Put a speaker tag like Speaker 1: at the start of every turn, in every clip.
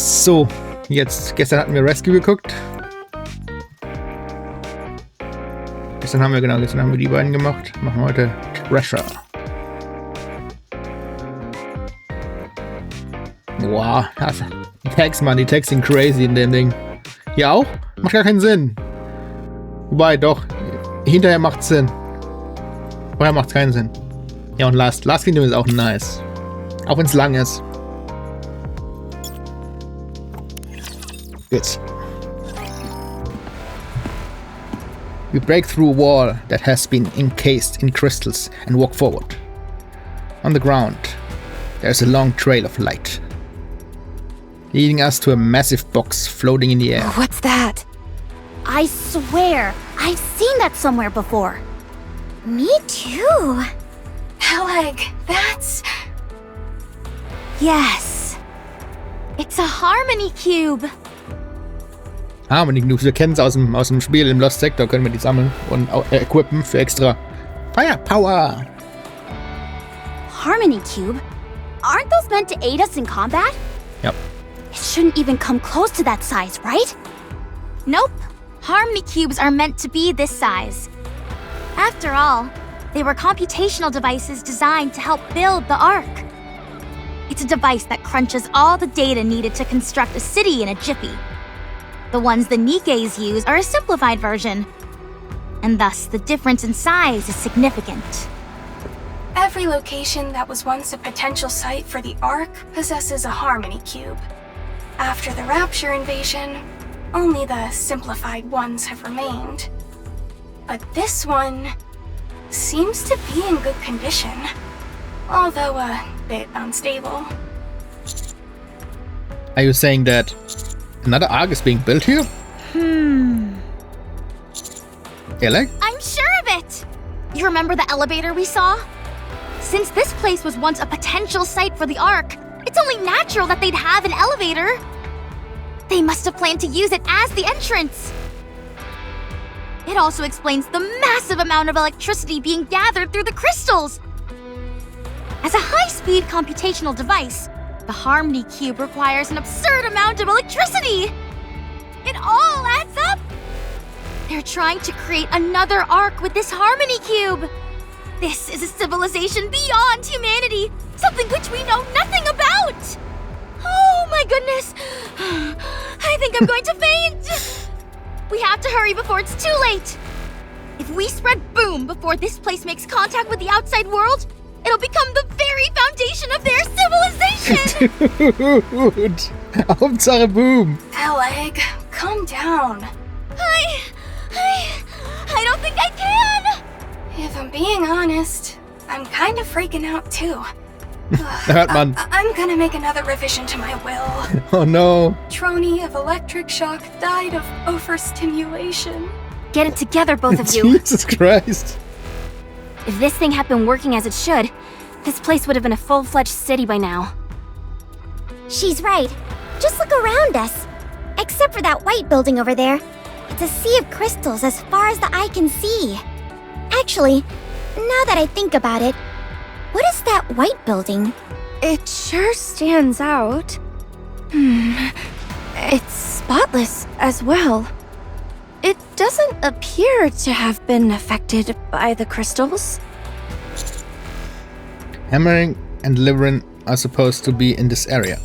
Speaker 1: So, gestern hatten wir Rescue geguckt. Gestern haben wir die beiden gemacht. Machen wir heute Treasure. Boah, die Tags sind crazy in dem Ding. Hier auch? Macht gar keinen Sinn. Wobei, doch. Hinterher macht's Sinn. Vorher macht's keinen Sinn. Ja, und Last Kingdom ist auch nice. Auch wenn's lang ist. Good. We break through a wall that has been encased in crystals and walk forward. On the ground, there's a long trail of light, leading us to a massive box floating in the air.
Speaker 2: What's that?
Speaker 3: I swear, I've seen that somewhere before. Me too.
Speaker 2: Peleg, that's...
Speaker 3: Yes. It's a harmony cube.
Speaker 1: Harmony Cubes, wir kennen es aus dem Spiel im Lost Sector, können wir die sammeln und equippen für extra Firepower.
Speaker 3: Harmony cube? Aren't those meant to aid us in combat?
Speaker 1: Yep.
Speaker 3: It shouldn't even come close to that size, right? Nope. Harmony cubes are meant to be this size. After all, they were computational devices designed to help build the Ark. It's a device that crunches all the data needed to construct a city in a jiffy. The ones the Nikkes use are a simplified version, and thus the difference in size is significant.
Speaker 2: Every location that was once a potential site for the Ark possesses a harmony cube. After the Rapture invasion, only the simplified ones have remained. But this one seems to be in good condition, although a bit unstable.
Speaker 1: Are you saying that another Ark is being built here? Elec?
Speaker 3: I'm sure of it! You remember the elevator we saw? Since this place was once a potential site for the Ark, it's only natural that they'd have an elevator. They must have planned to use it as the entrance. It also explains the massive amount of electricity being gathered through the crystals. As a high-speed computational device, the Harmony Cube requires an absurd amount of electricity. It all adds up. They're trying to create another Ark with this Harmony Cube. This is a civilization beyond humanity, something which we know nothing about. Oh my goodness. I think I'm going to faint. We have to hurry before it's too late. If we spread boom before this place makes contact with the outside world, it'll become the very foundation of their civilization.
Speaker 1: Dude, Hauptsache Boom.
Speaker 2: Peleg, calm down.
Speaker 3: I don't think I can.
Speaker 2: If I'm being honest, I'm kind of freaking out too.
Speaker 1: Hört man.
Speaker 2: I'm gonna make another revision to my will.
Speaker 1: Oh no.
Speaker 2: Trony of electric shock died of overstimulation.
Speaker 3: Get it together, both of you.
Speaker 1: Jesus Christ.
Speaker 3: If this thing had been working as it should, this place would have been a full-fledged city by now.
Speaker 4: She's right. Just look around us. Except for that white building over there. It's a sea of crystals as far as the eye can see. Actually, now that I think about it, what is that white building?
Speaker 5: It sure stands out. It's spotless as well. It doesn't appear to have been affected by the crystals.
Speaker 1: Hammering and Liverin are supposed to be in this area.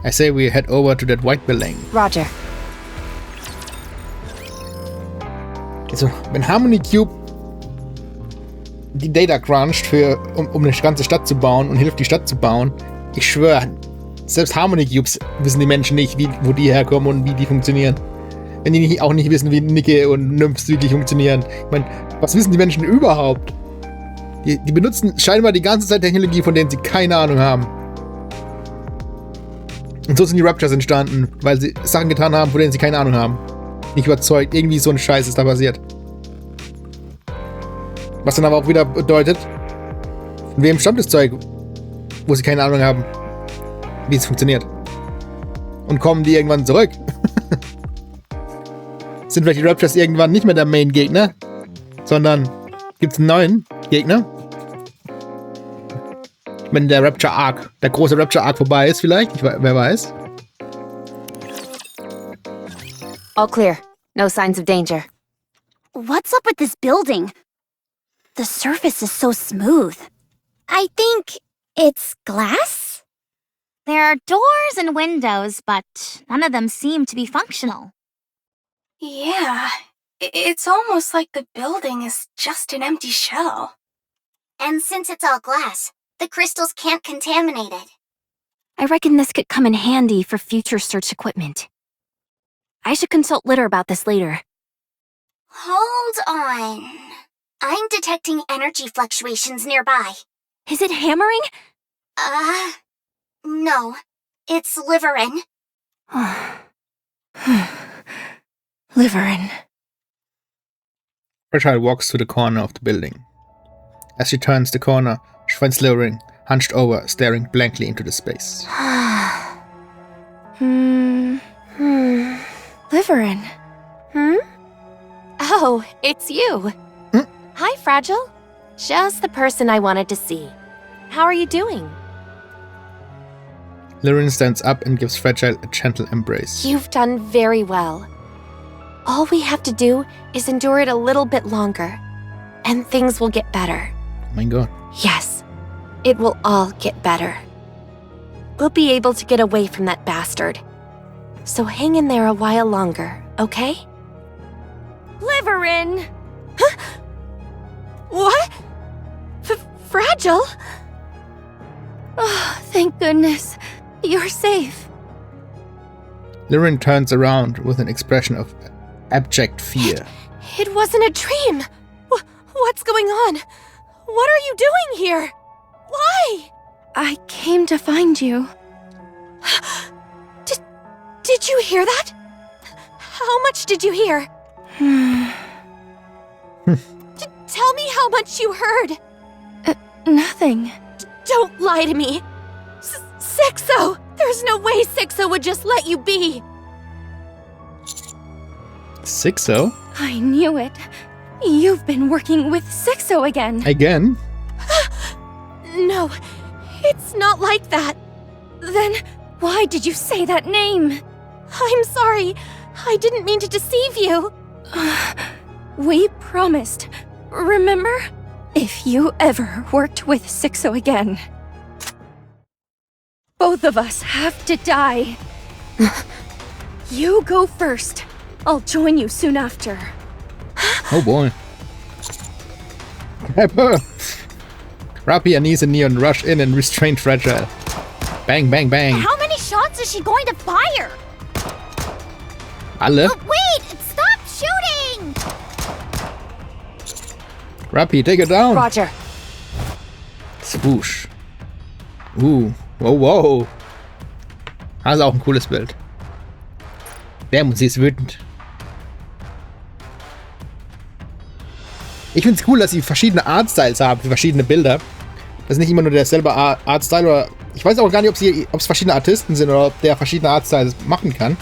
Speaker 1: I say we head over to that white building.
Speaker 5: Roger.
Speaker 1: Also, wenn Harmony Cube die Data cruncht, um eine ganze Stadt zu bauen und hilft, die Stadt zu bauen, ich schwöre, selbst Harmony Cubes wissen die Menschen nicht, wo die herkommen und wie die funktionieren. Wenn die auch nicht wissen, wie Nikke und Nymphs wirklich funktionieren. Ich meine, was wissen die Menschen überhaupt? Die benutzen scheinbar die ganze Zeit Technologie, von denen sie keine Ahnung haben. Und so sind die Raptures entstanden, weil sie Sachen getan haben, von denen sie keine Ahnung haben. Nicht überzeugt, irgendwie so ein Scheiß ist da passiert. Was dann aber auch wieder bedeutet, von wem stammt das Zeug, wo sie keine Ahnung haben, wie es funktioniert. Und kommen die irgendwann zurück? Sind vielleicht die Raptors irgendwann nicht mehr der Main-Gegner, sondern gibt's einen neuen Gegner? Wenn der Rapture Arc, der große Rapture Arc vorbei ist vielleicht, wer weiß.
Speaker 5: All clear. No signs of danger.
Speaker 3: What's up with this building? The surface is so smooth.
Speaker 4: I think it's glass?
Speaker 3: There are doors and windows, but none of them seem to be functional.
Speaker 2: Yeah, it's almost like the building is just an empty shell.
Speaker 4: And since it's all glass, the crystals can't contaminate it.
Speaker 5: I reckon this could come in handy for future search equipment. I should consult Litter about this later.
Speaker 4: Hold on. I'm detecting energy fluctuations nearby.
Speaker 5: Is it hammering?
Speaker 4: No. It's Liverin.
Speaker 5: Liverin.
Speaker 1: Fragile walks to the corner of the building. As she turns the corner, she finds Liverin hunched over, staring blankly into the space.
Speaker 5: Liverin. Oh, it's you. Hi, Fragile. Just the person I wanted to see. How are you doing?
Speaker 1: Liverin stands up and gives Fragile a gentle embrace.
Speaker 5: You've done very well. All we have to do is endure it a little bit longer, and things will get better.
Speaker 1: Oh my god.
Speaker 5: Yes, it will all get better. We'll be able to get away from that bastard. So hang in there a while longer, okay? Liverin! Huh? What? Fragile? Oh, thank goodness. You're safe.
Speaker 1: Liverin turns around with an expression of abject fear.
Speaker 5: It wasn't a dream. What's going on? What are you doing here? Why? I came to find you. Did you hear that? How much did you hear? Tell me how much you heard. Nothing. Don't lie to me. Sixo! There's no way Sixo would just let you be.
Speaker 1: Sixo?
Speaker 5: I knew it. You've been working with Sixo again.
Speaker 1: Again?
Speaker 5: No, it's not like that. Then why did you say that name? I'm sorry. I didn't mean to deceive you. We promised. Remember? If you ever worked with Sixo again, both of us have to die. You go first. I'll join you soon after.
Speaker 1: Oh boy. Grab her! Rappy, Anise, and Neon rush in and restrain Fragile. Bang, bang, bang.
Speaker 3: How many shots is she going to fire?
Speaker 1: Alle?
Speaker 3: Wait! Stop shooting!
Speaker 1: Rappy, take it down.
Speaker 5: Roger.
Speaker 1: Swoosh. Wow, wow. Das ist auch ein cooles Bild. Damn, und sie ist wütend. Ich finde es cool, dass sie verschiedene Artstyles haben für verschiedene Bilder. Das ist nicht immer nur derselbe Artstyle, oder ich weiß auch gar nicht, ob es verschiedene Artisten sind oder ob der verschiedene Artstyles machen kann.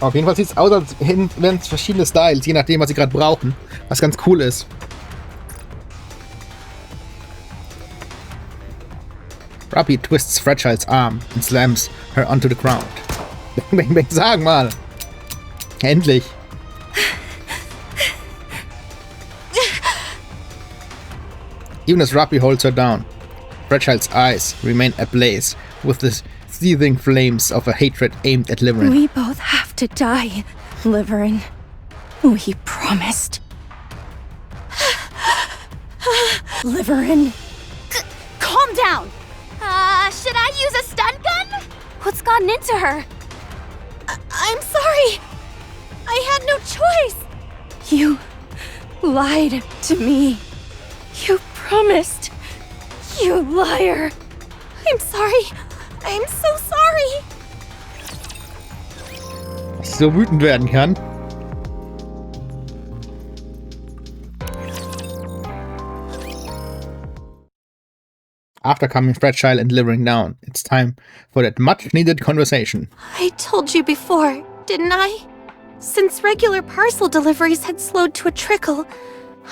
Speaker 1: Auf jeden Fall sieht es aus, als wären es verschiedene Styles, je nachdem, was sie gerade brauchen. Was ganz cool ist. Rappy twists Fragile's arm and slams her onto the ground. Bang, bang, bang, sag mal! Endlich! Even as Rappy holds her down, Fragile's eyes remain ablaze with the seething flames of a hatred aimed at Liverin.
Speaker 5: We both have to die, Liverin. We promised. Liverin.
Speaker 3: Calm down! Should I use a stun gun? What's gotten into her?
Speaker 5: I'm sorry. I had no choice. You lied to me. You promised. You liar. I'm sorry. I'm so sorry.
Speaker 1: Dass sie so wütend werden kann. After calming Fragile and Liverin down, it's time for that much-needed conversation.
Speaker 5: I told you before, didn't I? Since regular parcel deliveries had slowed to a trickle,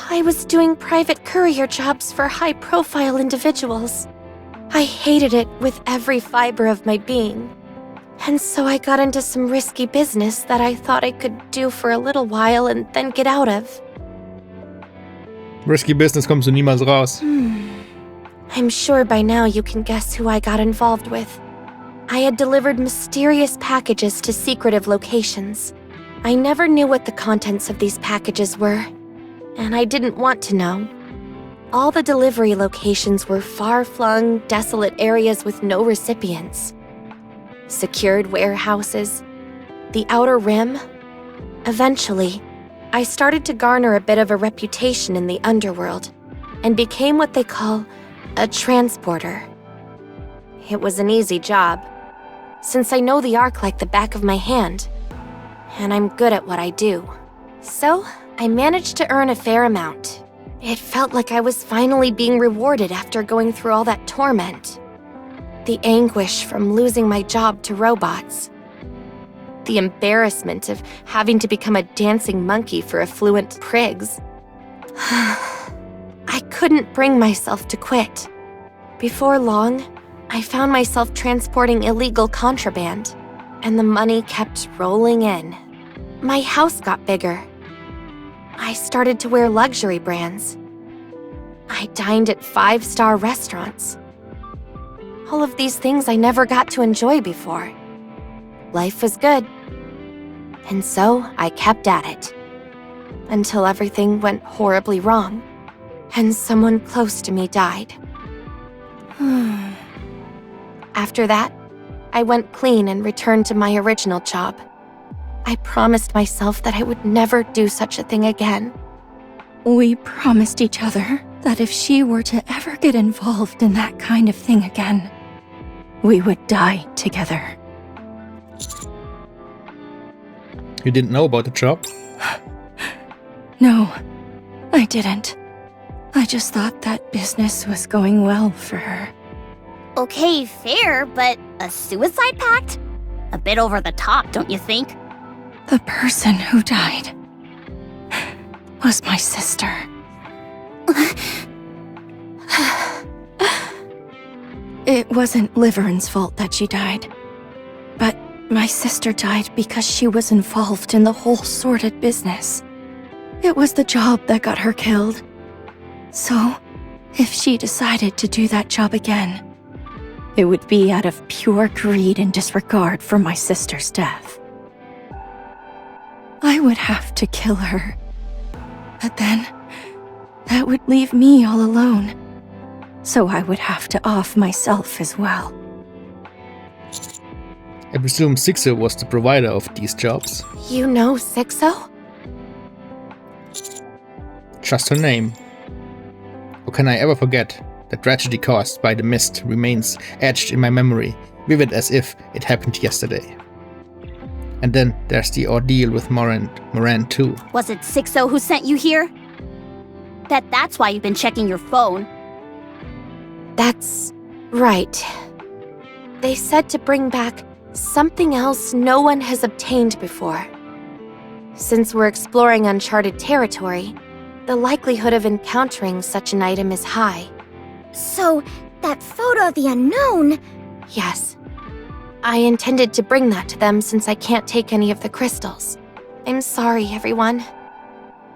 Speaker 5: I was doing private courier jobs for high-profile individuals. I hated it with every fiber of my being. And so I got into some risky business that I thought I could do for a little while and then get out of.
Speaker 1: Risky Business kommst du niemals raus.
Speaker 5: I'm sure by now you can guess who I got involved with. I had delivered mysterious packages to secretive locations. I never knew what the contents of these packages were, and I didn't want to know. All the delivery locations were far-flung, desolate areas with no recipients. Secured warehouses, the outer rim. Eventually, I started to garner a bit of a reputation in the underworld and became what they call a transporter. It was an easy job, since I know the Ark like the back of my hand, and I'm good at what I do. So, I managed to earn a fair amount. It felt like I was finally being rewarded after going through all that torment. The anguish from losing my job to robots. The embarrassment of having to become a dancing monkey for affluent prigs. I couldn't bring myself to quit. Before long, I found myself transporting illegal contraband, and the money kept rolling in. My house got bigger. I started to wear luxury brands. I dined at 5-star restaurants. All of these things I never got to enjoy before. Life was good. And so I kept at it. Until everything went horribly wrong, and someone close to me died. After that, I went clean and returned to my original job. I promised myself that I would never do such a thing again.
Speaker 6: We promised each other that if she were to ever get involved in that kind of thing again, we would die together.
Speaker 1: You didn't know about the job?
Speaker 6: No, I didn't. I just thought that business was going well for her.
Speaker 4: Okay, fair, but a suicide pact? A bit over the top, don't you think?
Speaker 6: The person who died was my sister. It wasn't Liverin's fault that she died. But my sister died because she was involved in the whole sordid business. It was the job that got her killed. So, if she decided to do that job again, it would be out of pure greed and disregard for my sister's death. I would have to kill her. But then, that would leave me all alone. So I would have to off myself as well.
Speaker 1: I presume Sixo was the provider of these jobs.
Speaker 5: You know Sixo?
Speaker 1: Just her name. How can I ever forget? The tragedy caused by the mist remains etched in my memory, vivid as if it happened yesterday. And then there's the ordeal with Moran too.
Speaker 4: Was it Sixo who sent you here? That's why you've been checking your phone.
Speaker 5: That's right. They said to bring back something else no one has obtained before. Since we're exploring uncharted territory, the likelihood of encountering such an item is high.
Speaker 4: So, that photo of the unknown...
Speaker 5: Yes. I intended to bring that to them since I can't take any of the crystals. I'm sorry, everyone.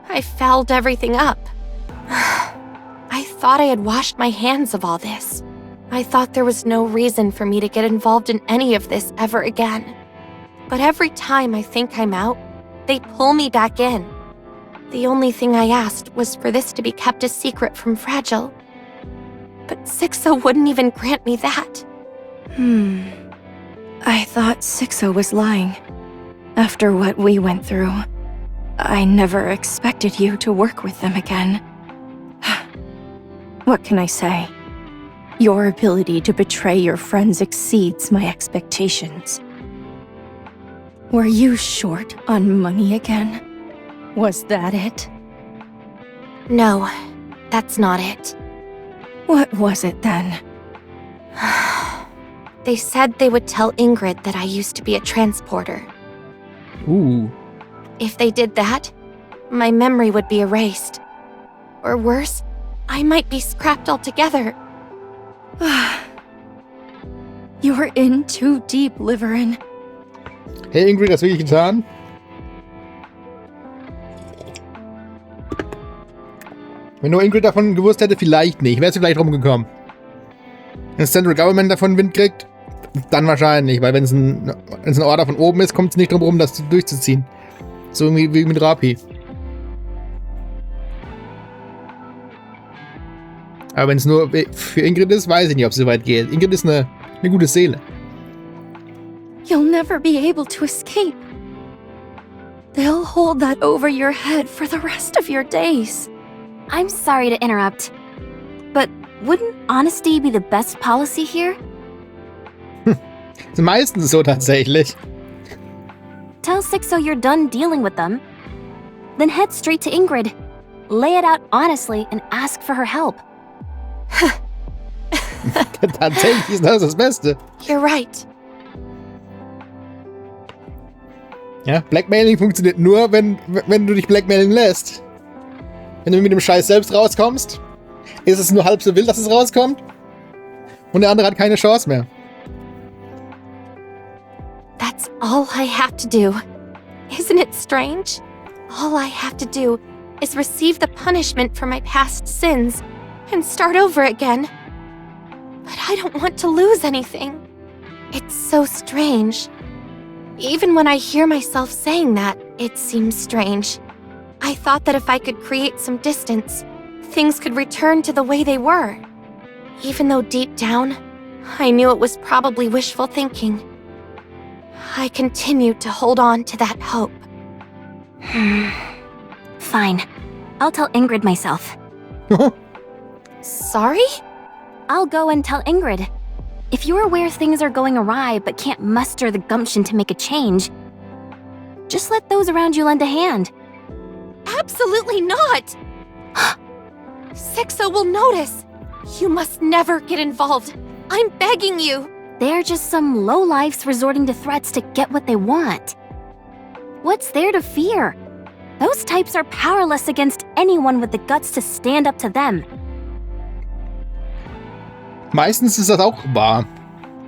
Speaker 5: I fouled everything up. I thought I had washed my hands of all this. I thought there was no reason for me to get involved in any of this ever again. But every time I think I'm out, they pull me back in. The only thing I asked was for this to be kept a secret from Fragile. But Sixo wouldn't even grant me that.
Speaker 6: I thought Sixo was lying. After what we went through, I never expected you to work with them again. What can I say? Your ability to betray your friends exceeds my expectations. Were you short on money again? Was that it?
Speaker 5: No, that's not it.
Speaker 6: What was it then?
Speaker 5: They said they would tell Ingrid that I used to be a transporter.
Speaker 1: Ooh.
Speaker 5: If they did that, my memory would be erased. Or worse, I might be scrapped altogether.
Speaker 6: You're in too deep, Liverin.
Speaker 1: Hey Ingrid, das wirklich getan? Wenn nur Ingrid davon gewusst hätte, vielleicht nicht. Wäre sie vielleicht rumgekommen. Wenn das Central Government davon Wind kriegt, dann wahrscheinlich. Weil wenn es ein Order von oben ist, kommt es nicht drum rum, das durchzuziehen. So wie mit Rapi. Aber wenn es nur für Ingrid ist, weiß ich nicht, ob es so weit geht. Ingrid ist eine gute Seele.
Speaker 6: You'll never be able to escape. They'll hold that over your head for the rest of your days.
Speaker 3: I'm sorry to interrupt, but wouldn't honesty be the best policy here?
Speaker 1: Ist meistens so tatsächlich.
Speaker 3: Tell Sixo you're done dealing with them. Then head straight to Ingrid. Lay it out honestly and ask for her help.
Speaker 1: Tatsächlich ist das Beste.
Speaker 6: You're right.
Speaker 1: Ja, Blackmailing funktioniert nur, wenn du dich blackmailen lässt. Wenn du mit dem Scheiß selbst rauskommst, ist es nur halb so wild, dass es rauskommt. Und der andere hat keine Chance mehr.
Speaker 5: That's all I have to do. Isn't it strange? All I have to do is receive the punishment for my past sins and start over again. But I don't want to lose anything. It's so strange. Even when I hear myself saying that, it seems strange. I thought that if I could create some distance, things could return to the way they were. Even though deep down, I knew it was probably wishful thinking. I continued to hold on to that hope.
Speaker 3: Fine. I'll tell Ingrid myself.
Speaker 5: Sorry?
Speaker 3: I'll go and tell Ingrid. If you're aware things are going awry but can't muster the gumption to make a change, just let those around you lend a hand.
Speaker 5: Absolutely not! Sixo will notice. You must never get involved. I'm begging you.
Speaker 3: They're just some lowlifes resorting to threats to get what they want. What's there to fear? Those types are powerless against anyone with the guts to stand up to them.
Speaker 1: Meistens ist das auch wahr.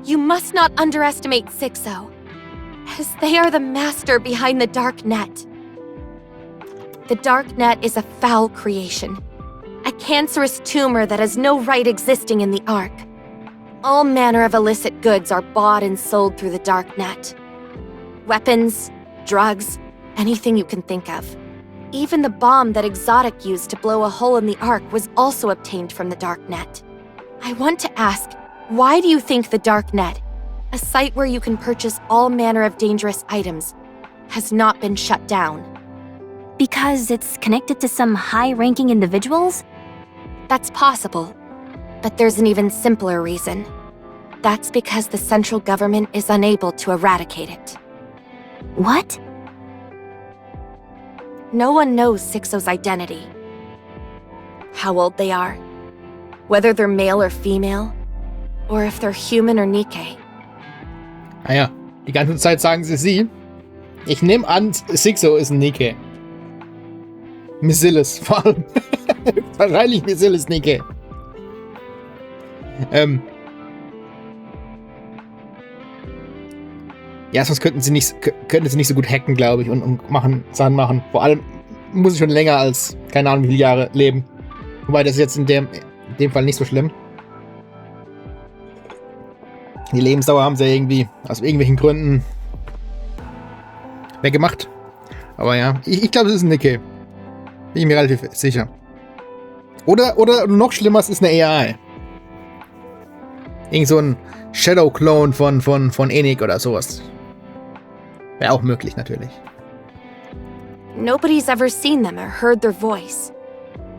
Speaker 5: You must not underestimate Sixo, as they are the master behind the dark net. The dark net is a foul creation, a cancerous tumor that has no right existing in the Ark. All manner of illicit goods are bought and sold through the dark net. Weapons, drugs, anything you can think of. Even the bomb that Exotic used to blow a hole in the Ark was also obtained from the dark net. I want to ask, why do you think the dark net, a site where you can purchase all manner of dangerous items, has not been shut down?
Speaker 3: Because it's connected to some high-ranking individuals?
Speaker 5: That's possible, but there's an even simpler reason. That's because the central government is unable to eradicate it.
Speaker 3: What?
Speaker 5: No one knows Sixo's identity. How old they are, whether they're male or female, or if they're human or Nikke.
Speaker 1: Naja, die ganze Zeit sagen sie. Ich nehme an, Sixo ist ein Nikke. Missilis, vor allem. Wahrscheinlich Missilis Nikke. Ja, sonst könnten sie nicht so gut hacken, glaube ich, und Sachen machen. Vor allem muss ich schon länger als, keine Ahnung wie viele Jahre, leben. Wobei das ist jetzt in dem Fall nicht so schlimm. Die Lebensdauer haben sie ja irgendwie aus irgendwelchen Gründen weggemacht. Aber ja, ich glaube, es ist ein Nikke. Bin ich mir relativ sicher. Oder noch schlimmer, es ist eine AI. Irgend so ein Shadow-Clone von Enik oder sowas. Wäre auch möglich, natürlich.
Speaker 5: Nobody's ever seen them or heard their voice.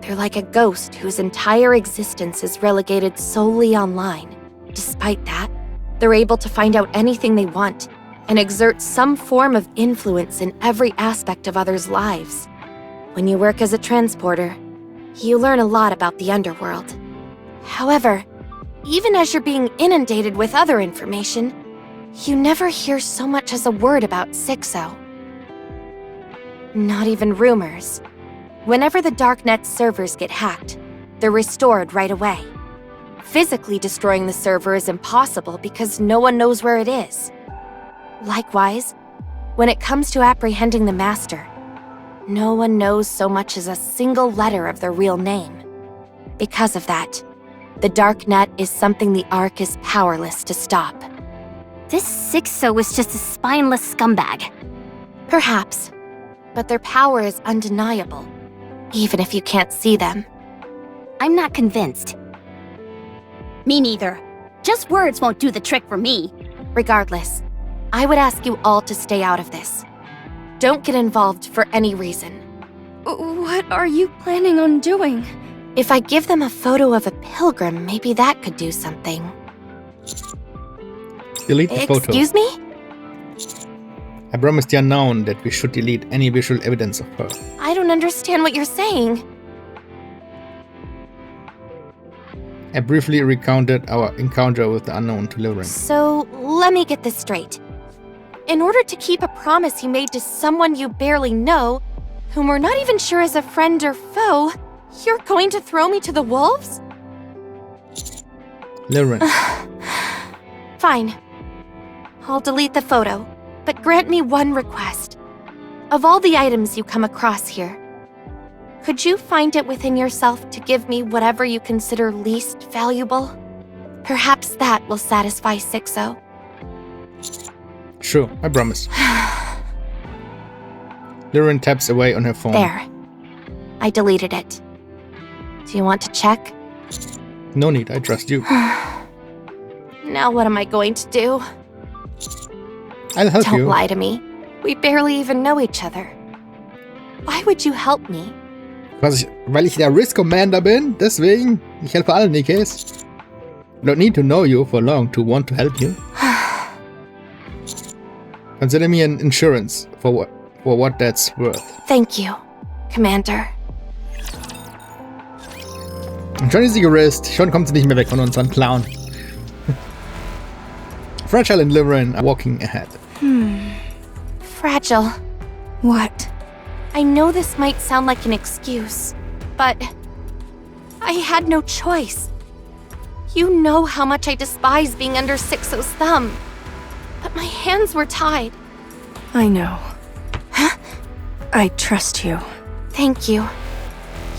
Speaker 5: They're like a ghost whose entire existence is relegated solely online. Despite that, they're able to find out anything they want and exert some form of influence in every aspect of others' lives. When you work as a transporter, you learn a lot about the underworld. However, even as you're being inundated with other information, you never hear so much as a word about Sixo. Not even rumors. Whenever the Darknet servers get hacked, they're restored right away. Physically destroying the server is impossible because no one knows where it is. Likewise, When it comes to apprehending the Master, no one knows so much as a single letter of their real name. Because of that, the Dark Net is something the Ark is powerless to stop.
Speaker 3: This Sixo is just a spineless scumbag.
Speaker 5: Perhaps, but their power is undeniable, even if you can't see them.
Speaker 3: I'm not convinced. Me neither. Just words won't do the trick for me.
Speaker 5: Regardless, I would ask you all to stay out of this. Don't get involved for any reason.
Speaker 6: What are you planning on doing?
Speaker 5: If I give them a photo of a pilgrim, maybe that could do something.
Speaker 1: Delete the photo.
Speaker 5: Excuse me?
Speaker 1: I promised the unknown that we should delete any visual evidence of her.
Speaker 5: I don't understand what you're saying.
Speaker 1: I briefly recounted our encounter with the unknown to Liren.
Speaker 5: So, let me get this straight. In order to keep a promise you made to someone you barely know, whom we're not even sure is a friend or foe, you're going to throw me to the wolves?
Speaker 1: Liren.
Speaker 5: Fine. I'll delete the photo, but grant me one request. Of all the items you come across here, could you find it within yourself to give me whatever you consider least valuable? Perhaps that will satisfy Sixo.
Speaker 1: Sure, I promise. Liren taps away on her phone.
Speaker 5: There. I deleted it. Do you want to check?
Speaker 1: No need, I trust you.
Speaker 5: Now what am I going to do?
Speaker 1: I'll help
Speaker 5: Don't
Speaker 1: you.
Speaker 5: lie to me. We barely even know each other. Why would you help me?
Speaker 1: Weil ich der Risk Commander bin, deswegen. Ich helfe allen Nikkes. Don't need to know you for long to want to help you. Consider me an insurance for what that's worth.
Speaker 5: Thank you, Commander.
Speaker 1: Und schon ist sie gerist. Schon kommt sie nicht mehr weg von unseren Clown. Fragile and Liren are walking ahead.
Speaker 5: Fragile.
Speaker 6: What?
Speaker 5: I know this might sound like an excuse, but I had no choice. You know how much I despise being under Sixo's thumb. But my hands were tied.
Speaker 6: I know. I trust you.
Speaker 5: Thank you.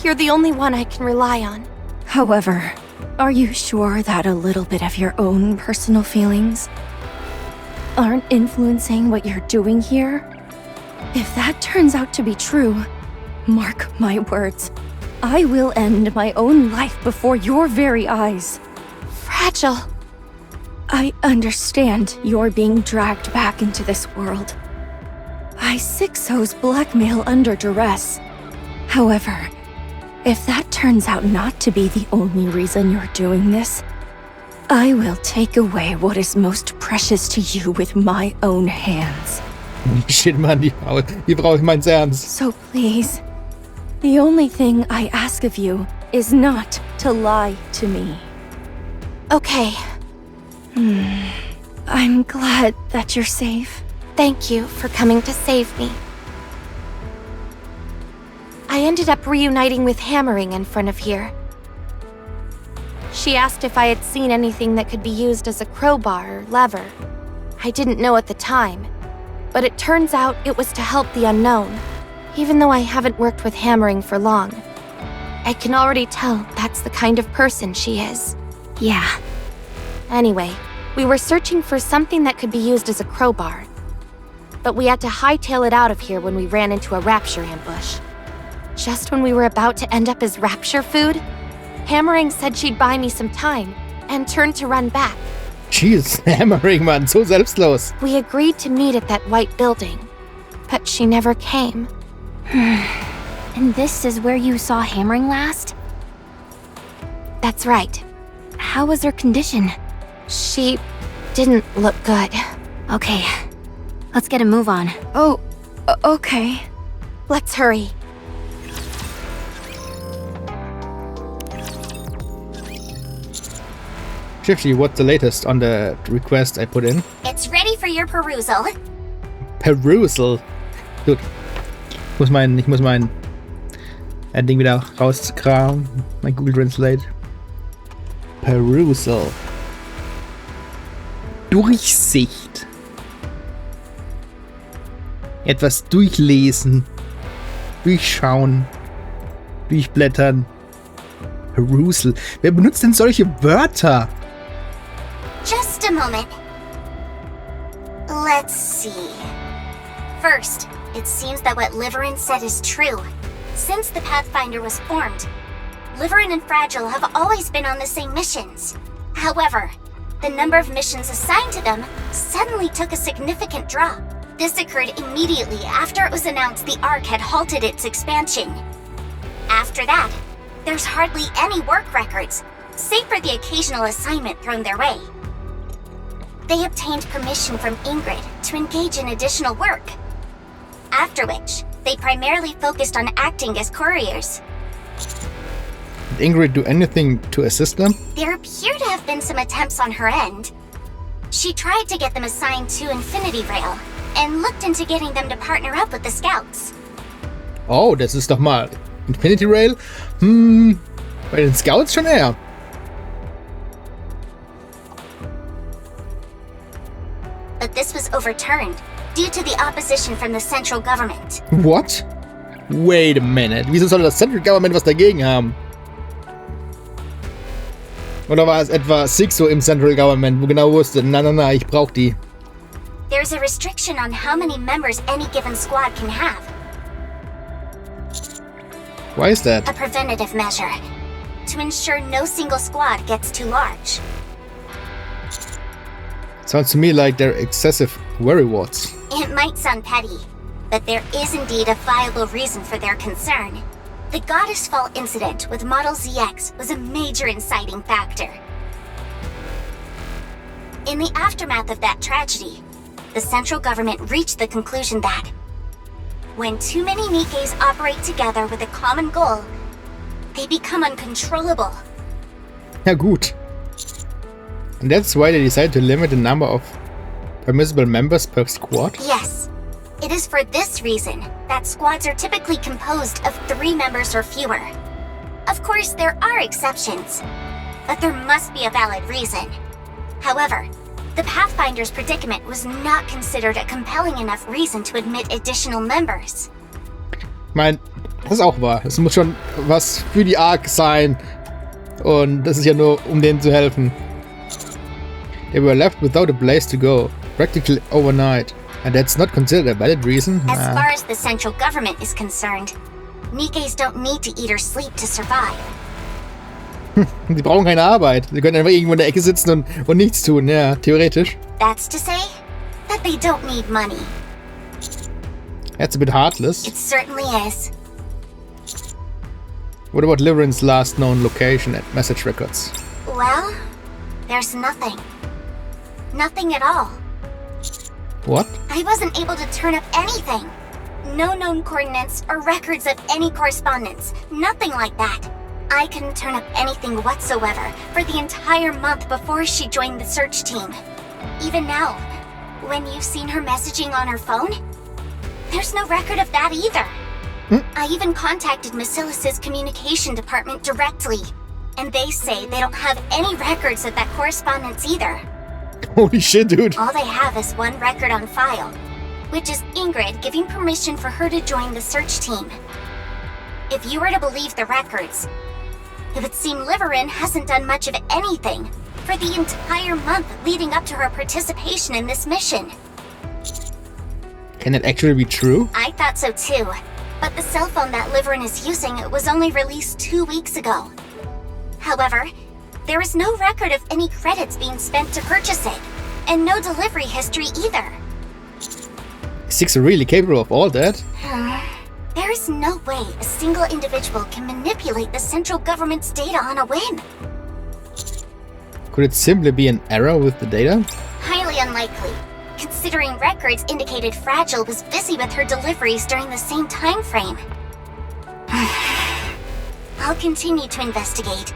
Speaker 5: You're the only one I can rely on.
Speaker 6: However, are you sure that a little bit of your own personal feelings aren't influencing what you're doing here? If that turns out to be true, mark my words, I will end my own life before your very eyes.
Speaker 5: Fragile.
Speaker 6: I understand you're being dragged back into this world by Sixo's blackmail under duress. However, if that turns out not to be the only reason you're doing this, I will take away what is most precious to you with my own hands.
Speaker 1: Shit, Mann, die Frau ist meins ernst.
Speaker 6: So please, the only thing I ask of you is not to lie to me.
Speaker 5: Okay.
Speaker 6: I'm glad that you're safe.
Speaker 5: Thank you for coming to save me. I ended up reuniting with Hammering in front of here. She asked if I had seen anything that could be used as a crowbar or lever. I didn't know at the time, but it turns out it was to help the unknown. Even though I haven't worked with Hammering for long, I can already tell that's the kind of person she is.
Speaker 3: Yeah.
Speaker 5: Anyway, we were searching for something that could be used as a crowbar. But we had to hightail it out of here when we ran into a rapture ambush. Just when we were about to end up as rapture food, Hammering said she'd buy me some time and turned to run back.
Speaker 1: Jeez, Hammering, Mann, so selbstlos.
Speaker 5: We agreed to meet at that white building, but she never came.
Speaker 3: And this is where you saw Hammering last?
Speaker 5: That's right.
Speaker 3: How was her condition?
Speaker 5: She didn't look good.
Speaker 3: Okay, let's get a move on.
Speaker 6: Oh, okay.
Speaker 5: Let's hurry.
Speaker 1: Shifty, what's the latest on the request I put in?
Speaker 4: It's ready for your perusal.
Speaker 1: Perusal. Gut. Ich muss mein Ding wieder rauskramen. Mein Google Translate. Perusal. Durchsicht. Etwas durchlesen. Durchschauen. Durchblättern. Perusal. Wer benutzt denn solche Wörter?
Speaker 4: Just a moment. Let's see. First, it seems that what Liverin said is true. Since the Pathfinder was formed, Liverin and Fragile have always been on the same missions. However, the number of missions assigned to them suddenly took a significant drop. This occurred immediately after it was announced the Ark had halted its expansion. After that, there's hardly any work records, save for the occasional assignment thrown their way. They obtained permission from Ingrid to engage in additional work, after which they primarily focused on acting as couriers.
Speaker 1: Did Ingrid do anything to assist them?
Speaker 4: There appear to have been some attempts on her end. She tried to get them assigned to Infinity Rail, and looked into getting them to partner up with the Scouts.
Speaker 1: Oh, das ist doch mal Infinity Rail? Bei den Scouts schon eher.
Speaker 4: But this was overturned due to the opposition from the central government.
Speaker 1: What? Wait a minute. Wieso soll das Central Government was dagegen haben? Oder war es etwa Sixo im Central Government, wo genau wusste, na, ich brauch die.
Speaker 4: There's a restriction on how many members any given squad can have.
Speaker 1: Why is that?
Speaker 4: A preventative measure to ensure no single squad gets too large.
Speaker 1: Sounds to me like they're excessive worrywarts.
Speaker 4: It might sound petty, but there is indeed a viable reason for their concern. The Goddess Fall incident with Model ZX was a major inciting factor. In the aftermath of that tragedy, the central government reached the conclusion that when too many Nikkes operate together with a common goal, they become uncontrollable.
Speaker 1: Ja gut. And that's why they decided to limit the number of permissible members per squad?
Speaker 4: Yes. It is for this reason that squads are typically composed of 3 members or fewer. Of course, there are exceptions, but there must be a valid reason. However, the Pathfinder's predicament was not considered a compelling enough reason to admit additional members.
Speaker 1: Ich meine, das ist auch wahr. Es muss schon was für die Ark sein. Und das ist ja nur, um denen zu helfen. They were left without a place to go, practically overnight. And that's not considered a valid reason?
Speaker 4: As far as the central government is concerned, Nikkes don't need to eat or sleep to survive.
Speaker 1: Sie brauchen keine Arbeit. Sie können einfach irgendwo in der Ecke sitzen und nichts tun, ja, theoretisch.
Speaker 4: That's to say that they don't need money.
Speaker 1: That's a bit heartless.
Speaker 4: It certainly is.
Speaker 1: What about Liverin's last known location and message records?
Speaker 4: Well, there's nothing. Nothing at all.
Speaker 1: What?
Speaker 4: I wasn't able to turn up anything. No known coordinates or records of any correspondence. Nothing like that. I couldn't turn up anything whatsoever for the entire month before she joined the search team. Even now, when you've seen her messaging on her phone, there's no record of that either. I even contacted Macilis's communication department directly, and they say they don't have any records of that correspondence either.
Speaker 1: Holy shit, dude.
Speaker 4: All they have is one record on file, which is Ingrid giving permission for her to join the search team. If you were to believe the records, it would seem Liverin hasn't done much of anything for the entire month leading up to her participation in this mission.
Speaker 1: Can it actually be true?
Speaker 4: I thought so too, but the cell phone that Liverin is using was only released 2 weeks ago. However, there is no record of any credits being spent to purchase it, and no delivery history either.
Speaker 1: Is Sixer really capable of all that?
Speaker 4: There is no way a single individual can manipulate the central government's data on a whim.
Speaker 1: Could it simply be an error with the data?
Speaker 4: Highly unlikely, considering records indicated Fragile was busy with her deliveries during the same time frame. I'll continue to investigate.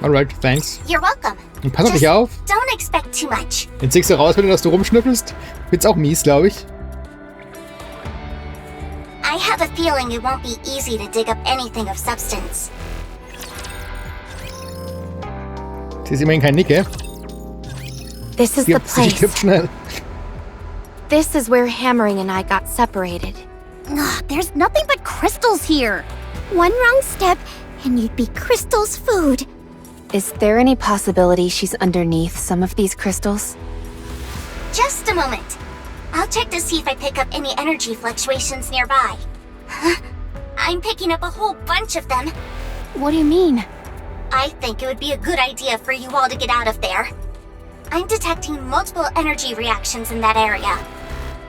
Speaker 1: Alright, thanks.
Speaker 4: You're welcome.
Speaker 1: Und pass auf dich auf.
Speaker 4: Don't expect too much.
Speaker 1: Wenn Sixer rausfindet, dass du rumschnüffelst, wird's auch mies, glaube ich.
Speaker 4: I have a feeling it won't be easy to dig up anything of substance.
Speaker 1: Sie ist immerhin kein Nikke.
Speaker 5: This is
Speaker 1: Sie
Speaker 5: the
Speaker 1: hüpft
Speaker 5: place.
Speaker 1: schnell.
Speaker 5: This is where Hammering and I got separated.
Speaker 3: Ugh, there's nothing but crystals here.
Speaker 4: One wrong step, and you'd be Crystal's food.
Speaker 5: Is there any possibility she's underneath some of these crystals?
Speaker 7: Just a moment. I'll check to see if I pick up any energy fluctuations nearby. Huh? I'm picking up a whole bunch of them.
Speaker 5: What do you mean?
Speaker 7: I think it would be a good idea for you all to get out of there. I'm detecting multiple energy reactions in that area.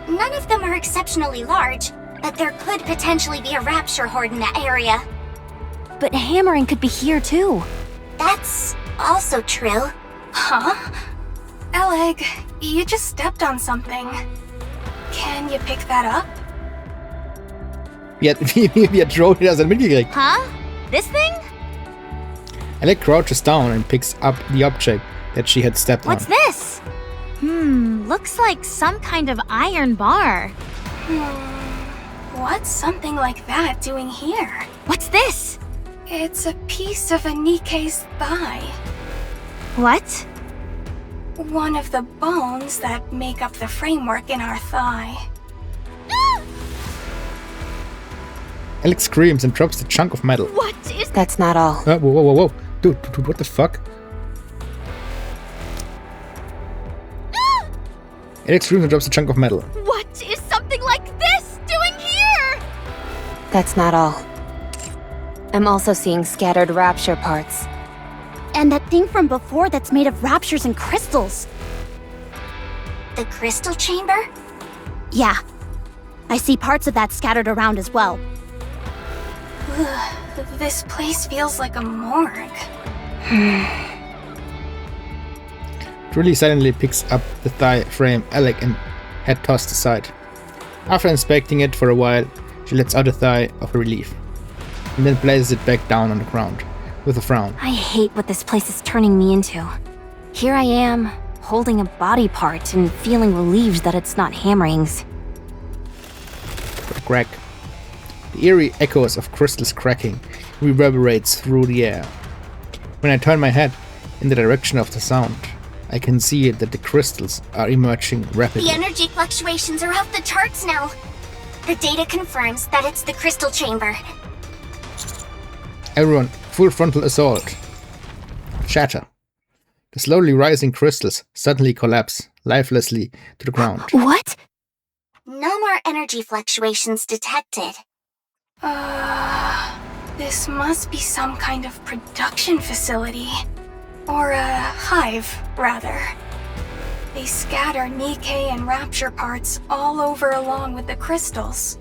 Speaker 7: None of them are exceptionally large, but there could potentially be a rapture horde in that area.
Speaker 3: But Hammering could be here too.
Speaker 7: That's also true.
Speaker 2: Huh? Eleg, you just stepped on something. Can you pick that up?
Speaker 1: Wie hat Joe das denn mitgekriegt?
Speaker 3: Huh? This thing?
Speaker 1: Alec crouches down and picks up the object that she had stepped
Speaker 3: What's
Speaker 1: on.
Speaker 3: this? Looks like some kind of iron bar.
Speaker 2: What's something like that doing here?
Speaker 3: What's this?
Speaker 2: It's a piece of a Nikke's thigh.
Speaker 3: What?
Speaker 2: One of the bones that make up the framework in our thigh.
Speaker 1: Alec screams and drops the chunk of metal.
Speaker 3: What is
Speaker 5: That's not all.
Speaker 1: Whoa. Dude, what the fuck? Alec screams and drops the chunk of metal.
Speaker 3: What is something like this doing here?
Speaker 5: That's not all. I'm also seeing scattered rapture parts.
Speaker 3: And that thing from before that's made of raptures and crystals.
Speaker 7: The crystal chamber?
Speaker 3: Yeah. I see parts of that scattered around as well.
Speaker 2: This place feels like a morgue.
Speaker 1: Julie silently picks up the thigh frame Alec and had tossed aside. After inspecting it for a while, she lets out a sigh of relief, and then places it back down on the ground, with a frown.
Speaker 3: I hate what this place is turning me into. Here I am, holding a body part and feeling relieved that it's not Hammering's.
Speaker 1: With a crack. The eerie echoes of crystals cracking reverberates through the air. When I turn my head in the direction of the sound, I can see that the crystals are emerging rapidly.
Speaker 7: The energy fluctuations are off the charts now. The data confirms that it's the crystal chamber.
Speaker 1: Everyone, full frontal assault. Shatter. The slowly rising crystals suddenly collapse lifelessly to the ground.
Speaker 3: What?
Speaker 7: No more energy fluctuations detected.
Speaker 2: This must be some kind of production facility. Or a hive, rather. They scatter Nikke and Rapture parts all over along with the crystals.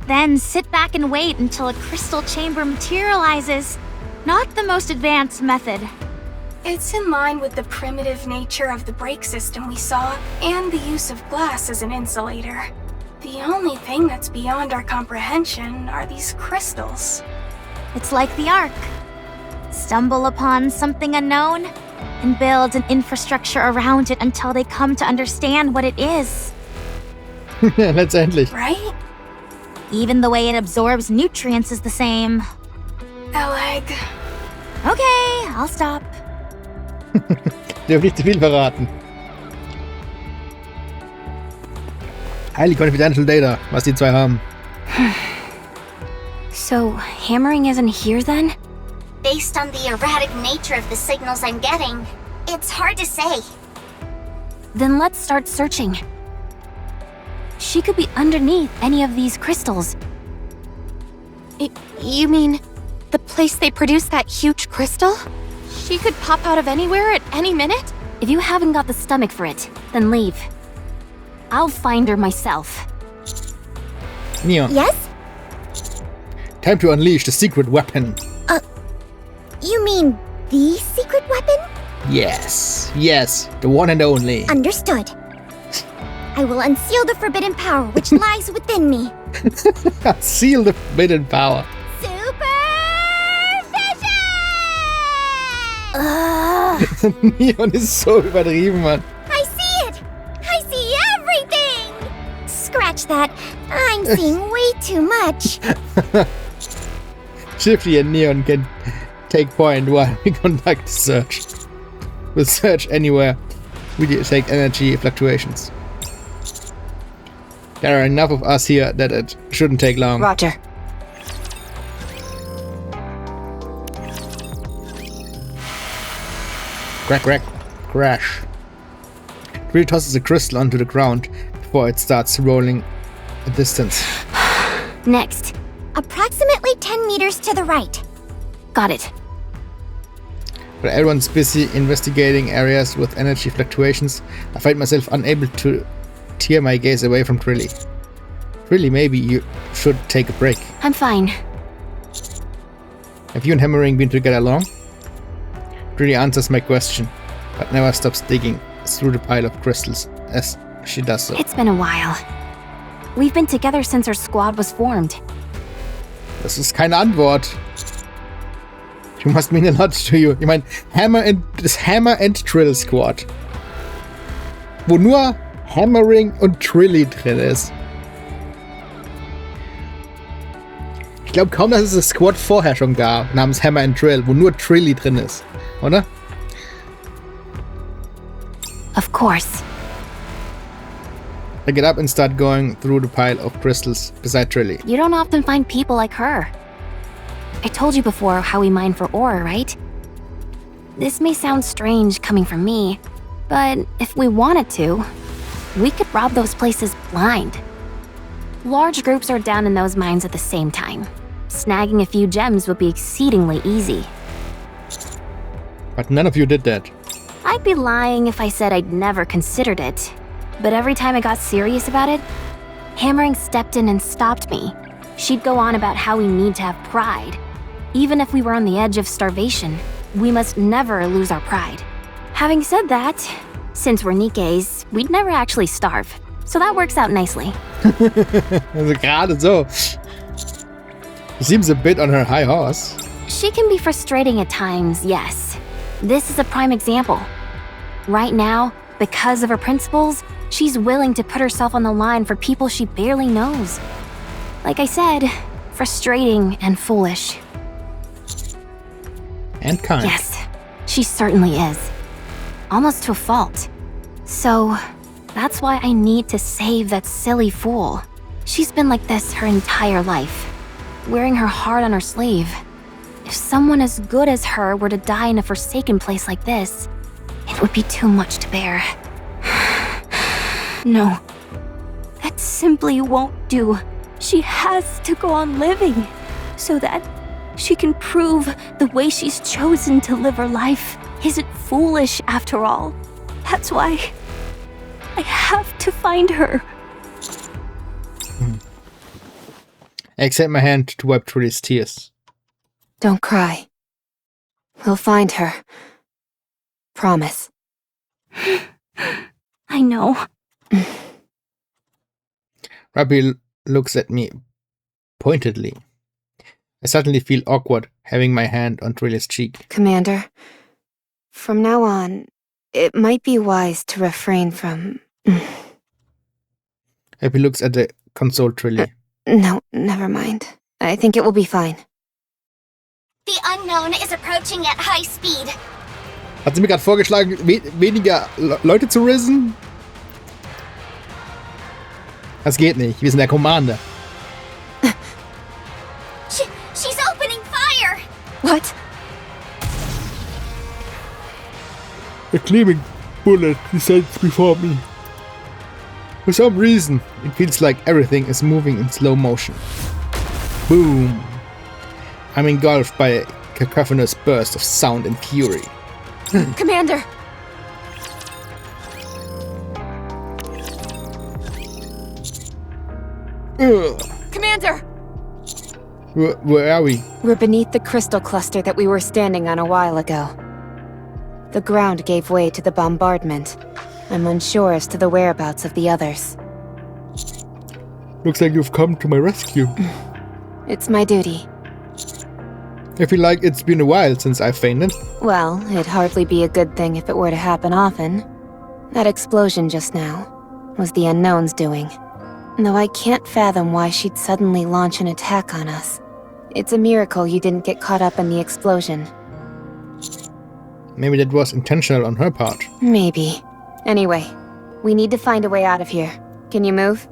Speaker 3: Then sit back and wait until a crystal chamber materializes. Not the most advanced method.
Speaker 2: It's in line with the primitive nature of the break system we saw, and the use of glass as an insulator. The only thing that's beyond our comprehension are these crystals.
Speaker 3: It's like the Ark. Stumble upon something unknown and build an infrastructure around it until they come to understand what it is.
Speaker 1: Letztendlich.
Speaker 2: Right?
Speaker 3: Even the way it absorbs nutrients is the same.
Speaker 2: Eleg.
Speaker 3: Okay, I'll stop.
Speaker 1: Dürfen nicht zu viel verraten. Highly confidential data, was die zwei haben.
Speaker 3: So, Hammering isn't here then?
Speaker 7: Based on the erratic nature of the signals I'm getting, it's hard to say.
Speaker 3: Then let's start searching. She could be underneath any of these crystals.
Speaker 5: You mean the place they produced that huge crystal? She could pop out of anywhere at any minute?
Speaker 3: If you haven't got the stomach for it, then leave. I'll find her myself.
Speaker 1: Neon,
Speaker 4: Yes?
Speaker 1: time to unleash the secret weapon.
Speaker 4: You mean the secret weapon?
Speaker 1: Yes, the one and only.
Speaker 4: Understood. I will unseal the forbidden power which lies within me.
Speaker 1: Seal the forbidden power. Neon ist so übertrieben, Mann.
Speaker 4: I see it! I see everything! Scratch that. I'm seeing way too much.
Speaker 1: Shifty and Neon can take point while we conduct the search. We'll search anywhere we detect energy fluctuations. There are enough of us here that it shouldn't take long.
Speaker 6: Roger.
Speaker 1: Crack, crack, crash. It really tosses a crystal onto the ground before it starts rolling a distance.
Speaker 3: Next.
Speaker 4: Approximately 10 meters to the right.
Speaker 3: Got it.
Speaker 1: But everyone's busy investigating areas with energy fluctuations. I find myself unable to tear my gaze away from Trilly. Trilly, maybe you should take a break.
Speaker 3: I'm fine.
Speaker 1: Have you and Hammering been together long? Trilly answers my question, but never stops digging through the pile of crystals as she does so.
Speaker 3: It's been a while. We've been together since our squad was formed.
Speaker 1: Das ist keine Antwort. You must mean a lot to you. Ich meine, das Hammer and Trill Squad. Wo nur Hammering und Trilly drin ist. Ich glaube kaum, dass es das Squad vorher schon gab, namens Hammer and Trill, wo nur Trilly drin ist. Oder?
Speaker 3: Of course.
Speaker 1: I get up and start going through the pile of crystals beside Trilly.
Speaker 3: You don't often find people like her. I told you before how we mine for ore, right? This may sound strange coming from me, but if we wanted to, we could rob those places blind. Large groups are down in those mines at the same time. Snagging a few gems would be exceedingly easy.
Speaker 1: But none of you did that.
Speaker 3: I'd be lying if I said I'd never considered it. But every time I got serious about it, Hammering stepped in and stopped me. She'd go on about how we need to have pride. Even if we were on the edge of starvation, we must never lose our pride. Having said that, since we're Nikkes, we'd never actually starve. So that works out nicely.
Speaker 1: Also gerade so. She seems a bit on her high horse.
Speaker 3: She can be frustrating at times, yes. This is a prime example. Right now, because of her principles, she's willing to put herself on the line for people she barely knows. Like I said, frustrating and foolish.
Speaker 1: And kind.
Speaker 3: Yes, she certainly is. Almost to a fault. So, that's why I need to save that silly fool. She's been like this her entire life, wearing her heart on her sleeve. If someone as good as her were to die in a forsaken place like this, it would be too much to bear. No, that simply won't do. She has to go on living, so that she can prove the way she's chosen to live her life isn't foolish after all. That's why I have to find her.
Speaker 1: I extend my hand to wipe Trilly's tears.
Speaker 6: Don't cry. We'll find her. Promise.
Speaker 3: I know.
Speaker 1: Rabbi looks at me pointedly. I suddenly feel awkward having my hand on Trilly's cheek.
Speaker 6: Commander, from now on, it might be wise to refrain from...
Speaker 1: Rabbi looks at the console Trilly.
Speaker 6: No, never mind. I think it will be fine.
Speaker 7: The unknown is approaching at high speed.
Speaker 1: Hat sie mir gerade vorgeschlagen, weniger Leute zu risen? Das geht nicht. Wir sind der Commander.
Speaker 7: She's opening fire!
Speaker 6: What?
Speaker 1: A gleaming bullet descends before me. For some reason, it feels like everything is moving in slow motion. Boom! I'm engulfed by a cacophonous burst of sound and fury.
Speaker 6: Commander!
Speaker 1: Ugh.
Speaker 6: Commander!
Speaker 1: Where are we?
Speaker 6: We're beneath the crystal cluster that we were standing on a while ago. The ground gave way to the bombardment. I'm unsure as to the whereabouts of the others.
Speaker 1: Looks like you've come to my rescue.
Speaker 6: It's my duty.
Speaker 1: I feel like it's been a while since I fainted.
Speaker 6: Well, it'd hardly be a good thing if it were to happen often. That explosion just now was the Unknown's doing. Though I can't fathom why she'd suddenly launch an attack on us. It's a miracle you didn't get caught up in the explosion.
Speaker 1: Maybe that was intentional on her part.
Speaker 6: Maybe. Anyway, we need to find a way out of here. Can you move?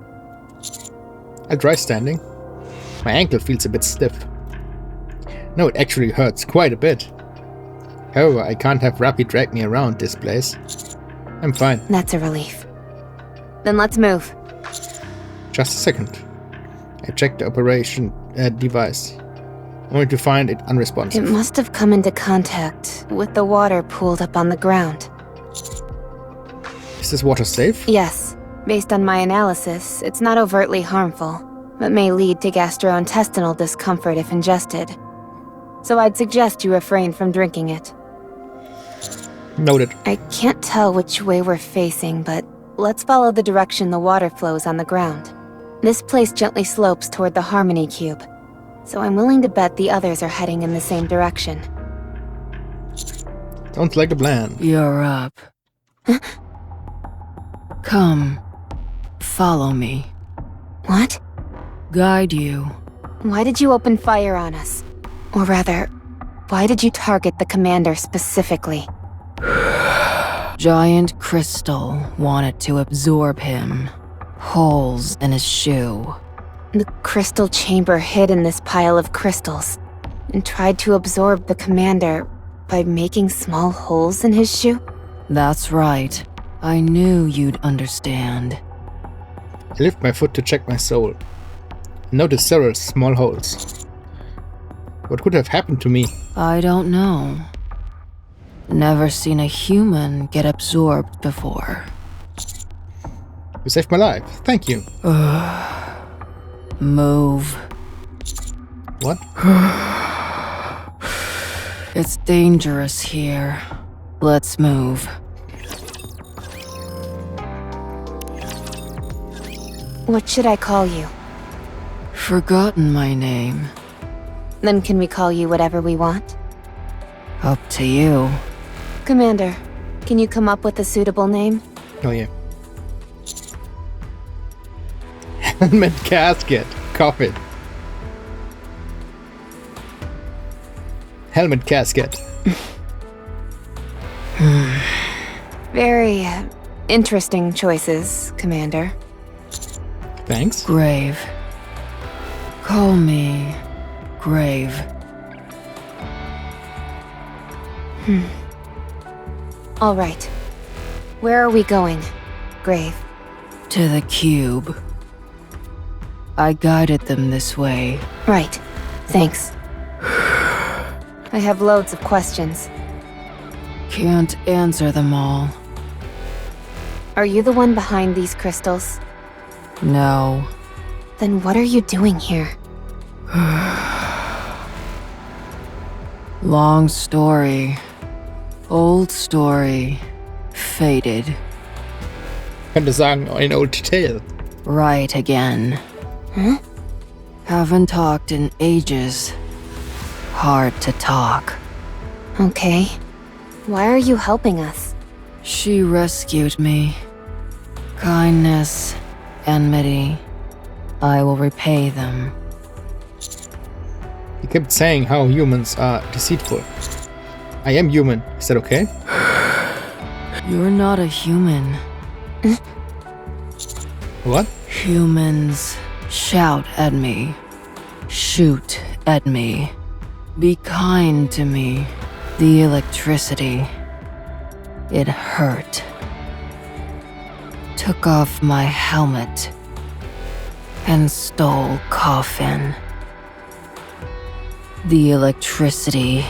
Speaker 1: I'll try standing. My ankle feels a bit stiff. No, it actually hurts quite a bit. However, I can't have Rappy drag me around this place. I'm fine.
Speaker 6: That's a relief. Then let's move.
Speaker 1: Just a second. I checked the operation device, only to find it unresponsive.
Speaker 6: It must have come into contact with the water pooled up on the ground.
Speaker 1: Is this water safe?
Speaker 6: Yes. Based on my analysis, it's not overtly harmful, but may lead to gastrointestinal discomfort if ingested. So I'd suggest you refrain from drinking it.
Speaker 1: Noted.
Speaker 6: I can't tell which way we're facing, but let's follow the direction the water flows on the ground. This place gently slopes toward the Harmony Cube, so I'm willing to bet the others are heading in the same direction.
Speaker 1: Sounds like a plan.
Speaker 8: You're up.
Speaker 6: Huh?
Speaker 8: Come. Follow me.
Speaker 6: What?
Speaker 8: Guide you.
Speaker 6: Why did you open fire on us? Or rather, why did you target the commander specifically?
Speaker 8: Giant Crystal wanted to absorb him. Holes in his shoe.
Speaker 6: The crystal chamber hid in this pile of crystals, and tried to absorb the commander by making small holes in his shoe?
Speaker 8: That's right. I knew you'd understand.
Speaker 1: I lift my foot to check my sole. I notice several small holes. What could have happened to me?
Speaker 8: I don't know. Never seen a human get absorbed before.
Speaker 1: You saved my life. Thank you.
Speaker 8: Move.
Speaker 1: What?
Speaker 8: It's dangerous here. Let's move.
Speaker 6: What should I call you?
Speaker 8: Forgotten my name.
Speaker 6: Then can we call you whatever we want?
Speaker 8: Up to you.
Speaker 6: Commander, can you come up with a suitable name?
Speaker 1: Oh yeah. Helmet casket. Coffin. Helmet casket.
Speaker 6: Very interesting choices, Commander.
Speaker 1: Thanks.
Speaker 8: Grave. Call me Grave.
Speaker 6: All right. Where are we going, Grave?
Speaker 8: To the cube. I guided them this way.
Speaker 6: Right. Thanks. I have loads of questions.
Speaker 8: Can't answer them all.
Speaker 6: Are you the one behind these crystals?
Speaker 8: No.
Speaker 6: Then what are you doing here?
Speaker 8: Long story. Old story. Faded.
Speaker 1: Könnte sagen, ein old tale.
Speaker 8: Right again.
Speaker 6: Huh?
Speaker 8: Haven't talked in ages. Hard to talk.
Speaker 6: Okay. Why are you helping us?
Speaker 8: She rescued me. Kindness, enmity. I will repay them.
Speaker 1: You kept saying how humans are deceitful. I am human. Is that okay?
Speaker 8: You're not a human.
Speaker 1: What?
Speaker 8: Humans shout at me. Shoot at me. Be kind to me. The electricity. It hurt. Took off my helmet. And stole coffin. The electricity.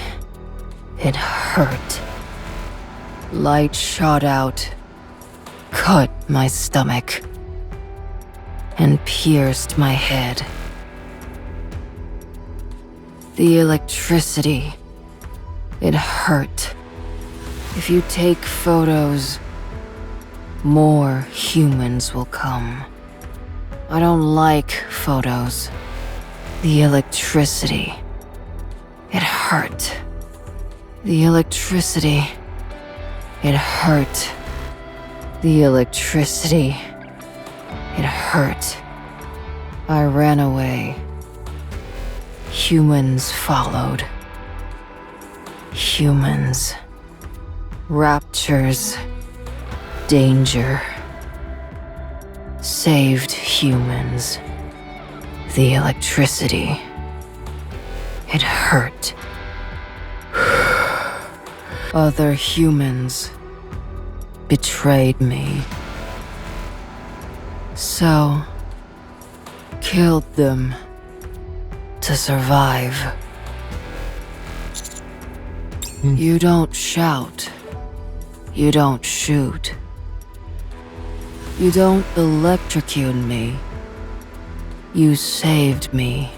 Speaker 8: It hurt. Light shot out. Cut my stomach. And pierced my head. The electricity. It hurt. If you take photos, more humans will come. I don't like photos. The electricity. It hurt. The electricity. It hurt. The electricity. It hurt. I ran away. Humans followed. Humans. Raptures. Danger. Saved humans. The electricity. It hurt. Other humans betrayed me. So, killed them to survive. You don't shout. You don't shoot. You don't electrocute me. You saved me.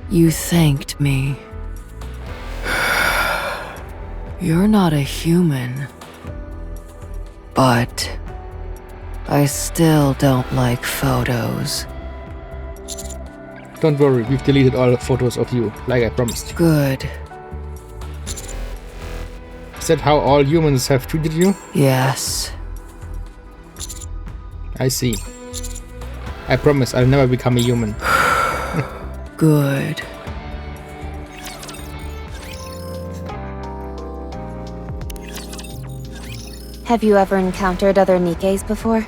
Speaker 8: You thanked me. You're not a human. But I still don't like photos.
Speaker 1: Don't worry, we've deleted all the photos of you, like I promised.
Speaker 8: Good.
Speaker 1: Is that how all humans have treated you?
Speaker 8: Yes.
Speaker 1: I see. I promise I'll never become a human.
Speaker 8: Good.
Speaker 5: Have you ever encountered other Nikkes before?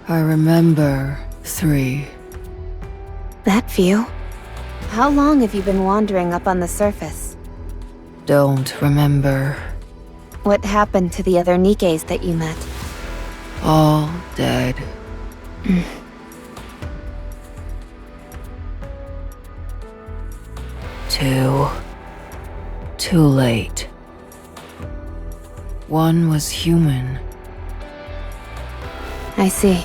Speaker 8: I remember 3.
Speaker 5: That few? How long have you been wandering up on the surface?
Speaker 8: Don't remember.
Speaker 5: What happened to the other Nikkes that you met?
Speaker 8: All dead. Too late. One was human.
Speaker 5: I see.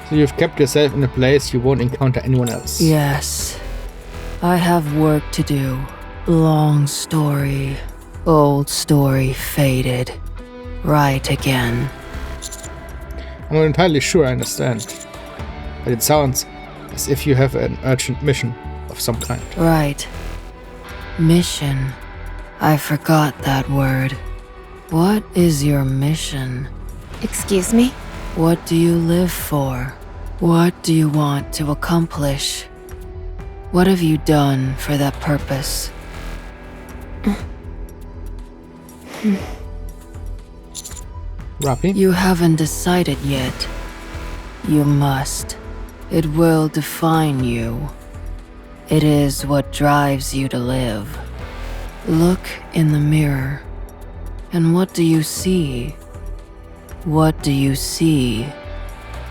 Speaker 1: So you've kept yourself in a place you won't encounter anyone else.
Speaker 8: Yes. I have work to do. Long story. Old story faded. Right again.
Speaker 1: I'm not entirely sure I understand. But it sounds as if you have an urgent mission of some kind.
Speaker 8: Right. Mission. I forgot that word. What is your mission?
Speaker 5: Excuse me?
Speaker 8: What do you live for? What do you want to accomplish? What have you done for that purpose?
Speaker 1: Rappy?
Speaker 8: You haven't decided yet. You must. It will define you. It is what drives you to live. Look in the mirror. And what do you see? What do you see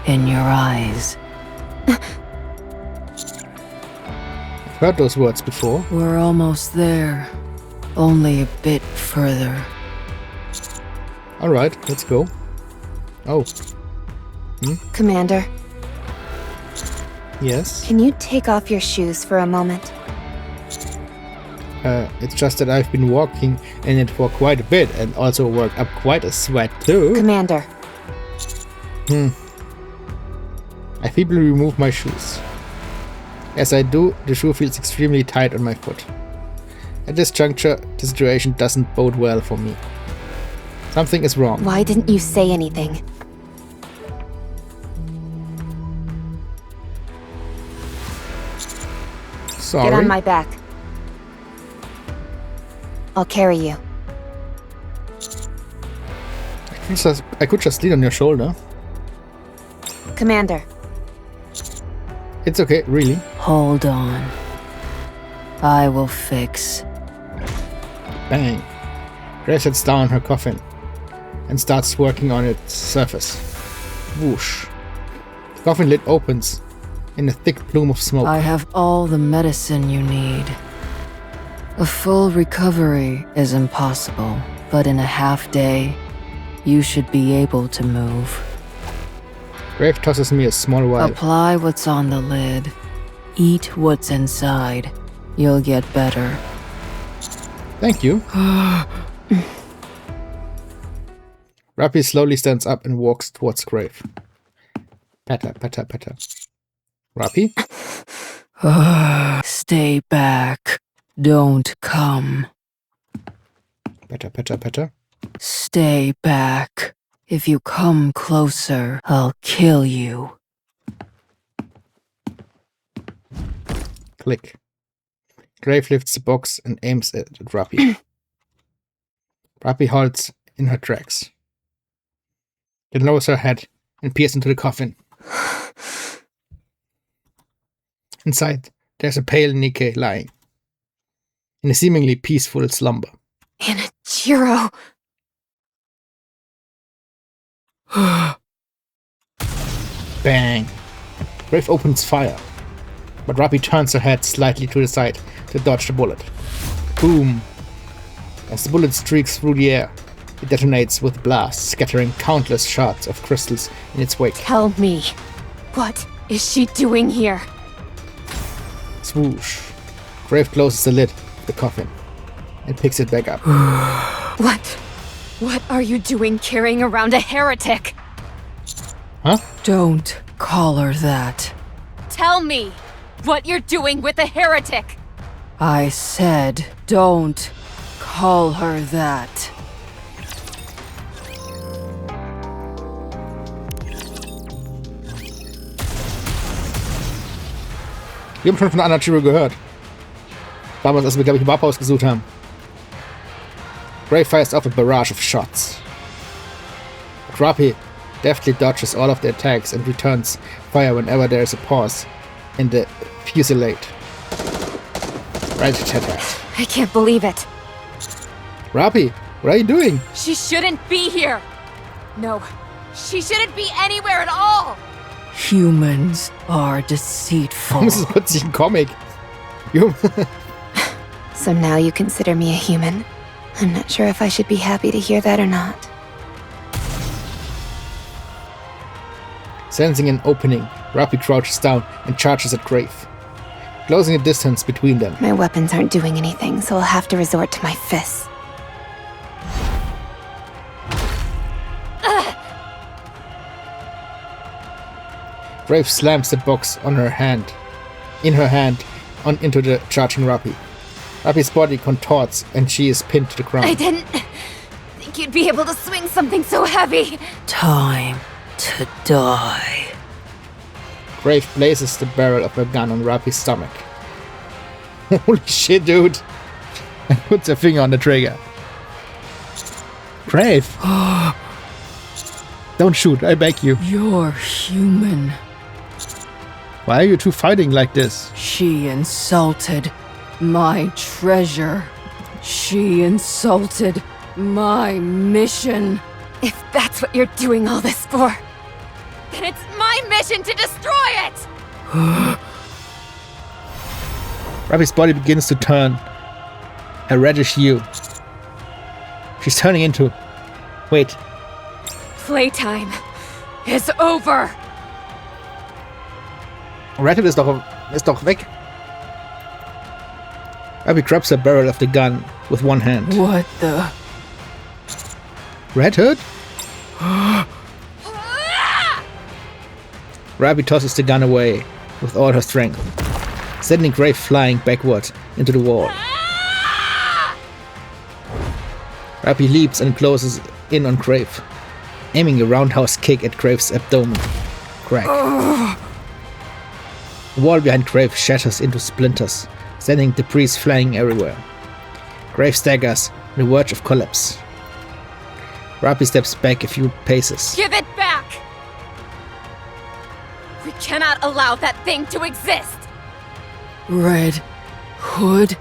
Speaker 8: in your eyes?
Speaker 1: I've heard those words before.
Speaker 8: We're almost there. Only a bit further.
Speaker 1: Alright, let's go. Oh.
Speaker 5: Commander,
Speaker 1: Yes?
Speaker 5: can you take off your shoes for a moment?
Speaker 1: It's just that I've been walking in it for quite a bit and also worked up quite a sweat too.
Speaker 5: Commander,
Speaker 1: I feebly remove my shoes. As I do, the shoe feels extremely tight on my foot. At this juncture, the situation doesn't bode well for me. Something is wrong.
Speaker 5: why didn't you say anything?
Speaker 1: Sorry.
Speaker 5: Get on my back. I'll carry you.
Speaker 1: I could just lean on your shoulder.
Speaker 5: Commander,
Speaker 1: It's okay, really.
Speaker 8: Hold on. I will fix.
Speaker 1: Bang. Grace sits down on her coffin and starts working on its surface. Whoosh. The coffin lid opens in a thick plume of smoke.
Speaker 8: I have all the medicine you need. A full recovery is impossible, but in a half day, you should be able to move.
Speaker 1: Grave tosses me a small vial.
Speaker 8: Apply what's on the lid. Eat what's inside. You'll get better.
Speaker 1: Thank you. Rappy slowly stands up and walks towards Grave. Patter, patter, patter. Rappy?
Speaker 8: Stay back. Don't come.
Speaker 1: Patter, patter, patter.
Speaker 8: Stay back. If you come closer, I'll kill you.
Speaker 1: Click. Grave lifts the box and aims it at Rappy. Rappy halts in her tracks. Then lowers her head and peers into the coffin. Inside, there's a pale Nikke lying in a seemingly peaceful slumber.
Speaker 6: Anichiro.
Speaker 1: Bang! Grave opens fire, but Rapi turns her head slightly to the side to dodge the bullet. Boom! As the bullet streaks through the air, it detonates with a blast, scattering countless shards of crystals in its wake.
Speaker 6: Tell me, what is she doing here?
Speaker 1: Swoosh. Grave closes the lid of the coffin and picks it back up.
Speaker 6: What? What are you doing carrying around a heretic?
Speaker 1: Huh?
Speaker 8: Don't call her that.
Speaker 6: Tell me what you're doing with a heretic.
Speaker 8: I said, don't call her that.
Speaker 1: Wir haben schon von Anichiro gehört. Damals, als wir, glaube ich, im Warphaus gesucht haben. Grave fires off a barrage of shots. But Rapi deftly dodges all of the attacks and returns fire whenever there is a pause in the fusillade. Rat-tat-tat.
Speaker 6: I can't believe it.
Speaker 1: Rapi, what are you doing?
Speaker 6: She shouldn't be here. No, she shouldn't be anywhere at all.
Speaker 8: Humans are deceitful.
Speaker 1: Das ist plötzlich ein Comic. You
Speaker 5: So now you consider me a human? I'm not sure if I should be happy to hear that or not.
Speaker 1: Sensing an opening, Rapi crouches down and charges at Grave, closing a distance between them.
Speaker 5: My weapons aren't doing anything, so I'll have to resort to my fists.
Speaker 1: Grave slams the box in her hand, into the charging Rapi. Rapi's body contorts and she is pinned to the ground.
Speaker 6: I didn't think you'd be able to swing something so heavy.
Speaker 8: Time to die.
Speaker 1: Grave places the barrel of her gun on Rapi's stomach. Holy shit, dude! And puts her finger on the trigger. Grave! Don't shoot, I beg you.
Speaker 8: You're human.
Speaker 1: Why are you two fighting like this?
Speaker 8: She insulted my treasure. She insulted my mission.
Speaker 6: If that's what you're doing all this for, then it's my mission to destroy it!
Speaker 1: Rapi's body begins to turn a reddish hue. She's turning into... Wait.
Speaker 6: Playtime is over!
Speaker 1: Red Hood ist doch weg. Rapi grabs the barrel of the gun with one hand.
Speaker 8: What the?
Speaker 1: Red Hood? Rapi tosses the gun away with all her strength, sending Grave flying backward into the wall. Rapi leaps and closes in on Grave, aiming a roundhouse kick at Grave's abdomen. Crack. The wall behind Grave shatters into splinters, sending debris flying everywhere. Grave staggers on the verge of collapse. Rapi steps back a few paces.
Speaker 6: Give it back! We cannot allow that thing to exist!
Speaker 8: Red Hood?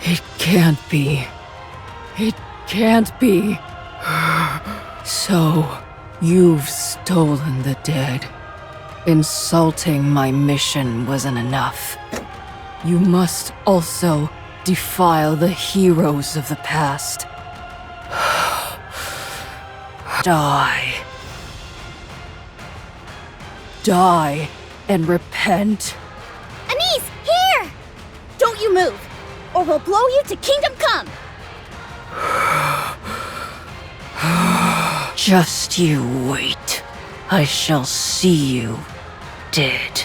Speaker 8: It can't be. It can't be. So, you've stolen the dead. Insulting my mission wasn't enough. You must also defile the heroes of the past. Die. Die and repent.
Speaker 3: Anise, here! Don't you move, or we'll blow you to Kingdom Come!
Speaker 8: Just you wait. I shall see you dead.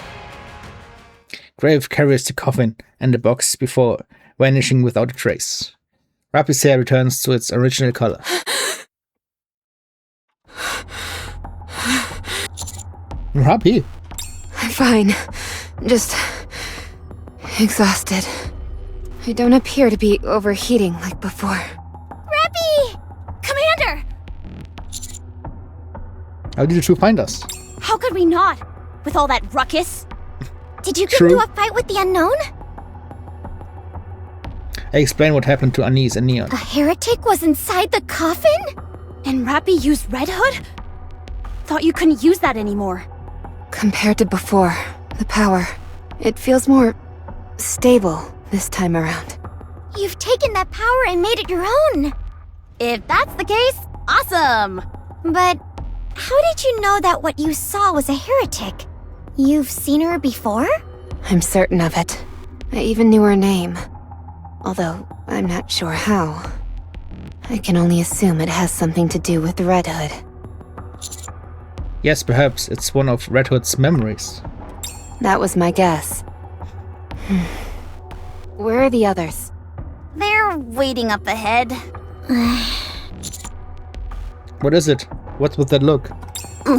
Speaker 1: Grave carries the coffin and the box before vanishing without a trace. Rapi's hair returns to its original color. Rapi?
Speaker 5: I'm fine. Just exhausted. I don't appear to be overheating like before.
Speaker 3: Rapi! Commander!
Speaker 1: How did you two find us?
Speaker 3: How could we not? With all that ruckus?
Speaker 4: Did you get
Speaker 1: True.
Speaker 4: into a fight with the unknown?
Speaker 1: I explained what happened to Anise and Neon.
Speaker 4: A heretic was inside the coffin?
Speaker 5: And Rappy used Red Hood? Thought you couldn't use that anymore.
Speaker 6: Compared to before, the power, it feels more stable this time around.
Speaker 4: You've taken that power and made it your own.
Speaker 3: If that's the case, awesome!
Speaker 4: But how did you know that what you saw was a heretic? You've seen her before?
Speaker 6: I'm certain of it. I even knew her name. Although, I'm not sure how. I can only assume it has something to do with Red Hood.
Speaker 1: Yes, perhaps it's one of Red Hood's memories.
Speaker 6: That was my guess. Where are the others?
Speaker 3: They're waiting up ahead.
Speaker 1: What is it? What's with that look?
Speaker 4: We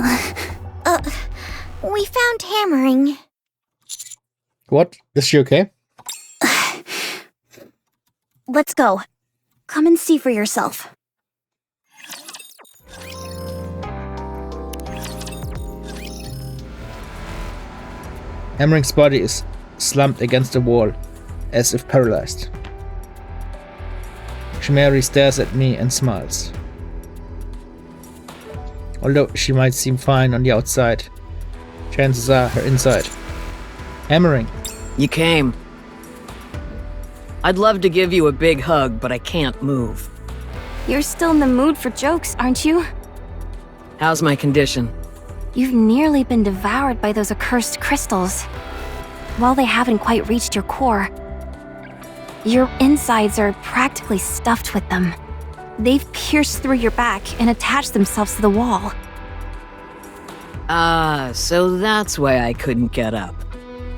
Speaker 4: found hammering.
Speaker 1: What? Is she okay?
Speaker 3: Let's go. Come and see for yourself.
Speaker 1: Hammering's body is slumped against the wall, as if paralyzed. Chimeri stares at me and smiles. Although she might seem fine on the outside, chances are her inside. Hammering.
Speaker 9: You came. I'd love to give you a big hug, but I can't move.
Speaker 5: You're still in the mood for jokes, aren't you?
Speaker 9: How's my condition?
Speaker 5: You've nearly been devoured by those accursed crystals. While they haven't quite reached your core, your insides are practically stuffed with them. They've pierced through your back and attached themselves to the wall.
Speaker 9: Ah, so that's why I couldn't get up.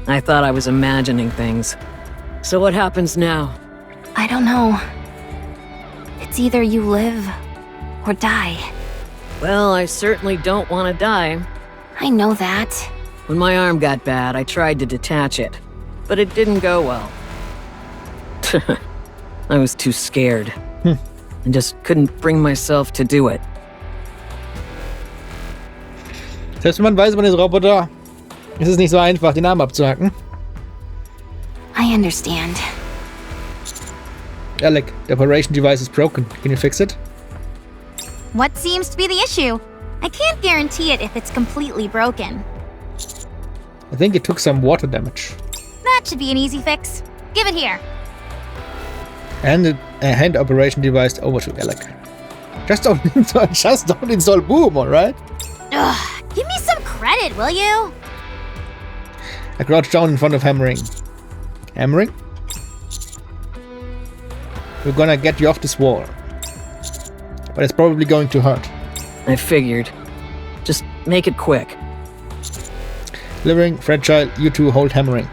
Speaker 9: I thought I was imagining things. So what happens now?
Speaker 5: I don't know. It's either you live or die.
Speaker 9: Well, I certainly don't want to die.
Speaker 5: I know that.
Speaker 9: When my arm got bad, I tried to detach it, but it didn't go well. I was too scared. And just couldn't bring myself to do it.
Speaker 1: Selbst wenn man weiß, man ist Roboter, ist es nicht so einfach, den Arm abzuhacken.
Speaker 5: I understand.
Speaker 1: Alec, the operation device is broken. Can you fix it?
Speaker 3: What seems to be the issue? I can't guarantee it if it's completely broken.
Speaker 1: I think it took some water damage.
Speaker 3: That should be an easy fix. Give it here.
Speaker 1: Hand the operation device over to Alec. Just don't install Boom, alright?
Speaker 3: Ugh, give me some credit, will you?
Speaker 1: I crouch down in front of Hammering. Hammering? We're gonna get you off this wall. But it's probably going to hurt.
Speaker 9: I figured. Just make it quick.
Speaker 1: Living, Fragile, you two hold Hammering.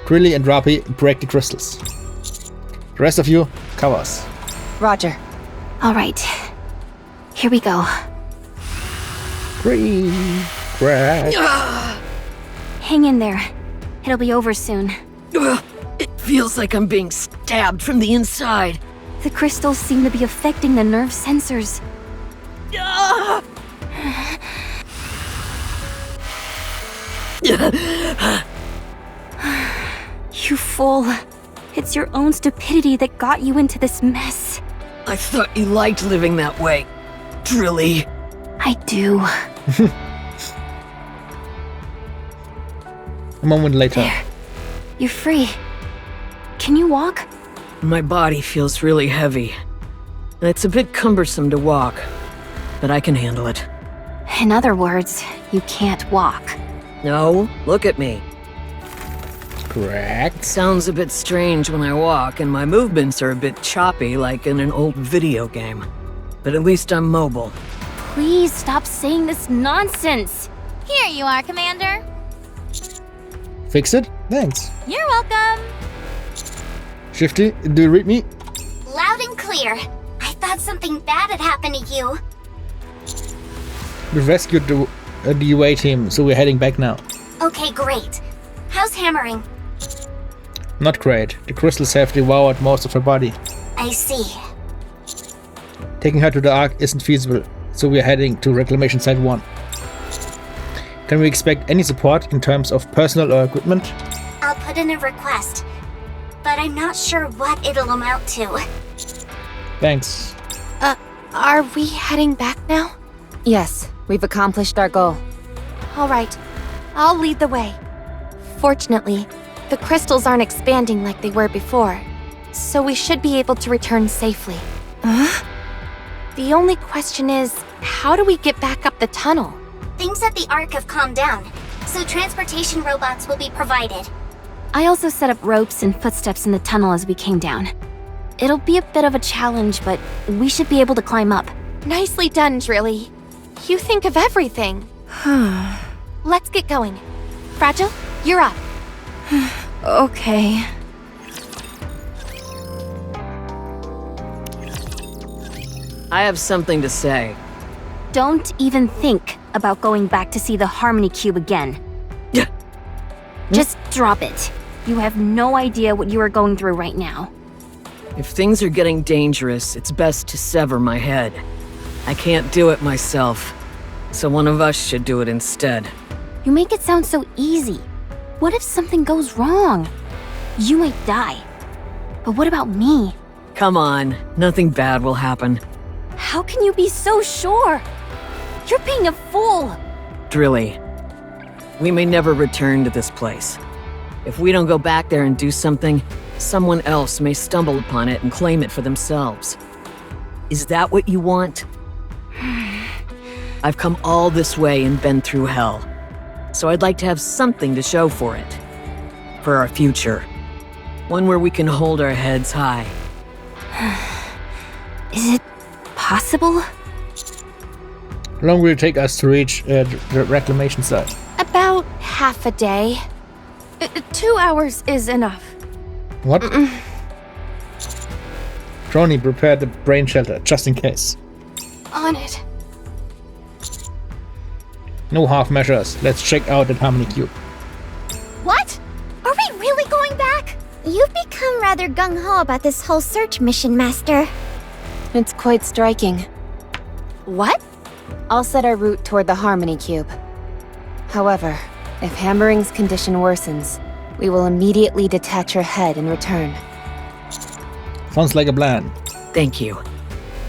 Speaker 1: Trilly and Rappy break the crystals. The rest of you, cover us.
Speaker 6: Roger.
Speaker 5: All right. Here we go.
Speaker 1: Green. Crack.
Speaker 5: Hang in there. It'll be over soon.
Speaker 9: It feels like I'm being stabbed from the inside.
Speaker 5: The crystals seem to be affecting the nerve sensors. You fool. It's your own stupidity that got you into this mess.
Speaker 9: I thought you liked living that way, Drilly.
Speaker 5: I do.
Speaker 1: A moment later.
Speaker 5: There. You're free. Can you walk?
Speaker 9: My body feels really heavy. And it's a bit cumbersome to walk, but I can handle it.
Speaker 5: In other words, you can't walk.
Speaker 9: No, look at me.
Speaker 1: Correct.
Speaker 9: Sounds a bit strange when I walk, and my movements are a bit choppy like in an old video game. But at least I'm mobile.
Speaker 5: Please stop saying this nonsense.
Speaker 3: Here you are, Commander.
Speaker 1: Fix it? Thanks.
Speaker 3: You're welcome.
Speaker 1: Shifty, do you read me?
Speaker 7: Loud and clear. I thought something bad had happened to you.
Speaker 1: We've rescued the UA team, so we're heading back now.
Speaker 7: Okay, great. How's hammering?
Speaker 1: Not great. The crystals have devoured most of her body.
Speaker 7: I see.
Speaker 1: Taking her to the Ark isn't feasible, so we're heading to Reclamation Site 1. Can we expect any support in terms of personal or equipment?
Speaker 7: I'll put in a request, but I'm not sure what it'll amount to.
Speaker 1: Thanks.
Speaker 5: Are we heading back now?
Speaker 10: Yes, we've accomplished our goal.
Speaker 5: All right, I'll lead the way. Fortunately, the crystals aren't expanding like they were before, so we should be able to return safely.
Speaker 10: Huh?
Speaker 5: The only question is, how do we get back up the tunnel?
Speaker 7: Things at the Ark have calmed down, so transportation robots will be provided.
Speaker 3: I also set up ropes and footsteps in the tunnel as we came down. It'll be a bit of a challenge, but we should be able to climb up.
Speaker 5: Nicely done, Drilly. You think of everything. Let's get going. Fragile, you're up.
Speaker 6: Okay.
Speaker 9: I have something to say.
Speaker 3: Don't even think about going back to see the Harmony Cube again.
Speaker 9: Yeah.
Speaker 3: Just drop it. You have no idea what you are going through right now.
Speaker 9: If things are getting dangerous, it's best to sever my head. I can't do it myself, so one of us should do it instead.
Speaker 3: You make it sound so easy. What if something goes wrong? You might die. But what about me?
Speaker 9: Come on, nothing bad will happen.
Speaker 3: How can you be so sure? You're being a fool.
Speaker 9: Drilly, we may never return to this place. If we don't go back there and do something, someone else may stumble upon it and claim it for themselves. Is that what you want? I've come all this way and been through hell, so I'd like to have something to show for it. For our future. One where we can hold our heads high.
Speaker 3: Is it possible?
Speaker 1: How long will it take us to reach the reclamation site?
Speaker 5: About half a day. 2 hours is enough.
Speaker 1: What? Trony, prepare the brain shelter, just in case.
Speaker 2: On it.
Speaker 1: No half measures. Let's check out that Harmony Cube.
Speaker 4: What? Are we really going back? You've become rather gung-ho about this whole search mission, Master.
Speaker 10: It's quite striking.
Speaker 5: What?
Speaker 10: I'll set our route toward the Harmony Cube. However, if Hammering's condition worsens, we will immediately detach her head and return.
Speaker 1: Sounds like a plan.
Speaker 9: Thank you.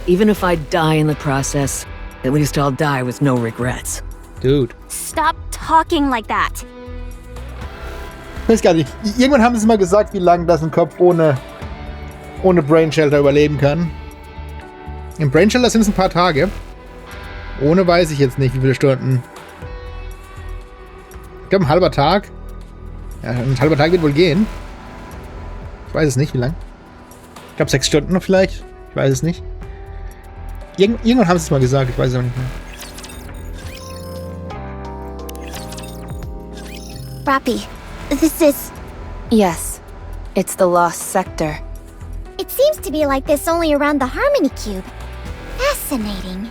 Speaker 9: Even if I die in the process, at least I'll die with no regrets.
Speaker 1: Dude.
Speaker 3: Stop talking like that.
Speaker 1: Ich weiß gar nicht. Irgendwann haben sie mal gesagt, wie lange das ein Kopf ohne Brain Shelter überleben kann. Im Brain Shelter sind es ein paar Tage. Ohne weiß ich jetzt nicht, wie viele Stunden. Ich glaube, ein halber Tag. Ja, ein halber Tag wird wohl gehen. Ich weiß es nicht, wie lang. Ich glaube, 6 Stunden noch vielleicht. Ich weiß es nicht. Irgendwann haben sie es mal gesagt, ich weiß es auch nicht mehr.
Speaker 4: Rappy, this is...
Speaker 10: Yes, it's the lost sector.
Speaker 4: It seems to be like this only around the Harmony Cube. Fascinating.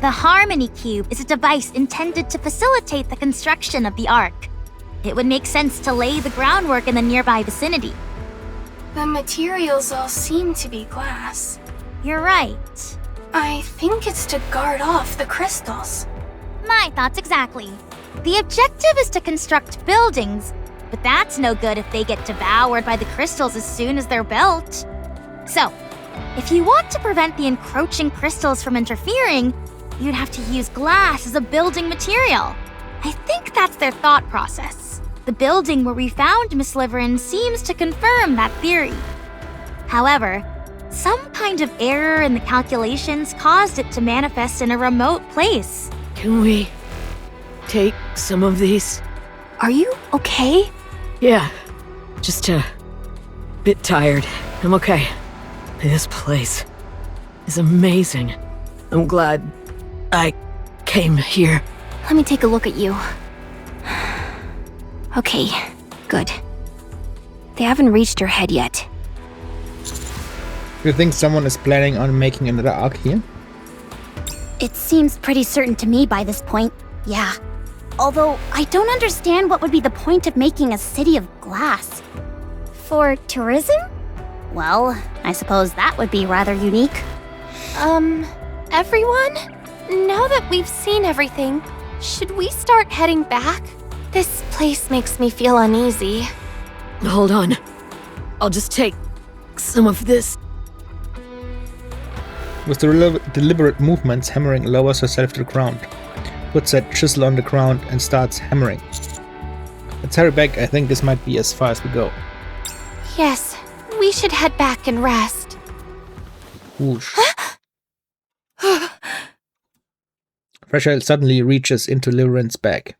Speaker 3: The Harmony Cube is a device intended to facilitate the construction of the Ark. It would make sense to lay the groundwork in the nearby vicinity.
Speaker 2: The materials all seem to be glass.
Speaker 3: You're right.
Speaker 2: I think it's to guard off the crystals.
Speaker 3: My thoughts exactly. The objective is to construct buildings, but that's no good if they get devoured by the crystals as soon as they're built. So, if you want to prevent the encroaching crystals from interfering, you'd have to use glass as a building material. I think that's their thought process. The building where we found Miss Liverin seems to confirm that theory. However, some kind of error in the calculations caused it to manifest in a remote place.
Speaker 9: Can we take some of these?
Speaker 3: Are you okay?
Speaker 9: Yeah, just a bit tired. I'm okay. This place is amazing. I'm glad I came here.
Speaker 3: Let me take a look at you. Okay, good. They haven't reached your head yet.
Speaker 1: Do you think someone is planning on making another arc here?
Speaker 3: It seems pretty certain to me by this point, yeah. Although, I don't understand what would be the point of making a city of glass.
Speaker 4: For tourism?
Speaker 3: Well, I suppose that would be rather unique.
Speaker 5: Everyone? Now that we've seen everything, Should we start heading back? This place makes me feel uneasy.
Speaker 9: Hold on. I'll just take some of this.
Speaker 1: With the deliberate movements, Hammering lowers herself to the ground, puts that chisel on the ground, and starts hammering. Let's hurry back. I think this might be as far as we go.
Speaker 5: Yes, we should head back and rest.
Speaker 1: Whoosh. Fragile suddenly reaches into Liveren's bag.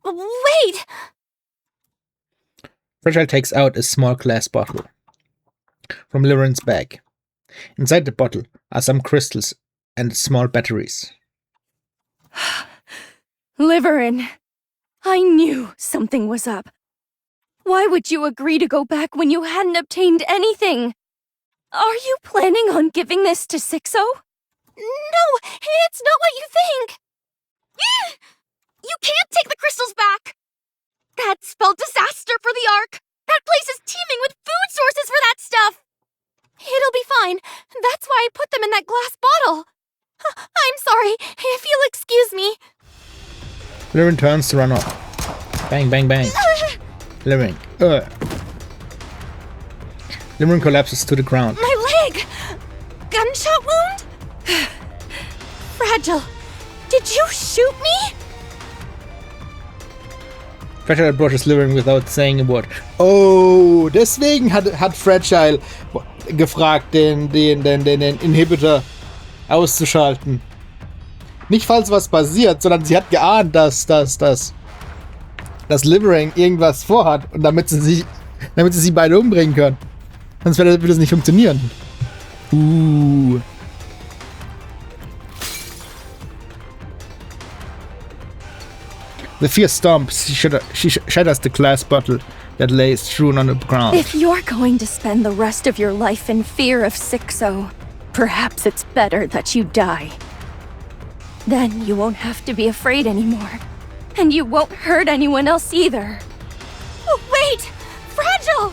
Speaker 5: Wait!
Speaker 1: Fragile takes out a small glass bottle from Liveren's bag. Inside the bottle are some crystals and small batteries.
Speaker 6: Liverin, I knew something was up. Why would you agree to go back when you hadn't obtained anything? Are you planning on giving this to Sixo?
Speaker 5: No, it's not what you think!
Speaker 3: You can't take the crystals back! That spelled disaster for the Ark! That place is teeming with food sources for that stuff!
Speaker 5: It'll be fine. That's why I put them in that glass bottle. I'm sorry, if you'll excuse me.
Speaker 1: Liveren turns to run off. Bang, bang, bang. Liveren. Liveren collapses to the ground.
Speaker 5: My leg! Gunshot wound? Fragile, did you shoot me?
Speaker 1: Fragile approaches Liveren without saying a word. Oh, deswegen hat Fragile gefragt, den Inhibitor auszuschalten. Nicht falls was passiert, sondern sie hat geahnt, dass Liveren irgendwas vorhat und damit sie sie beide umbringen können. Sonst würde das nicht funktionieren. The fear stomps. She shatters the glass bottle that lays strewn on the ground.
Speaker 6: If you're going to spend the rest of your life in fear of Sixo, perhaps it's better that you die. Then you won't have to be afraid anymore. And you won't hurt anyone else either.
Speaker 5: Oh, wait! Fragile!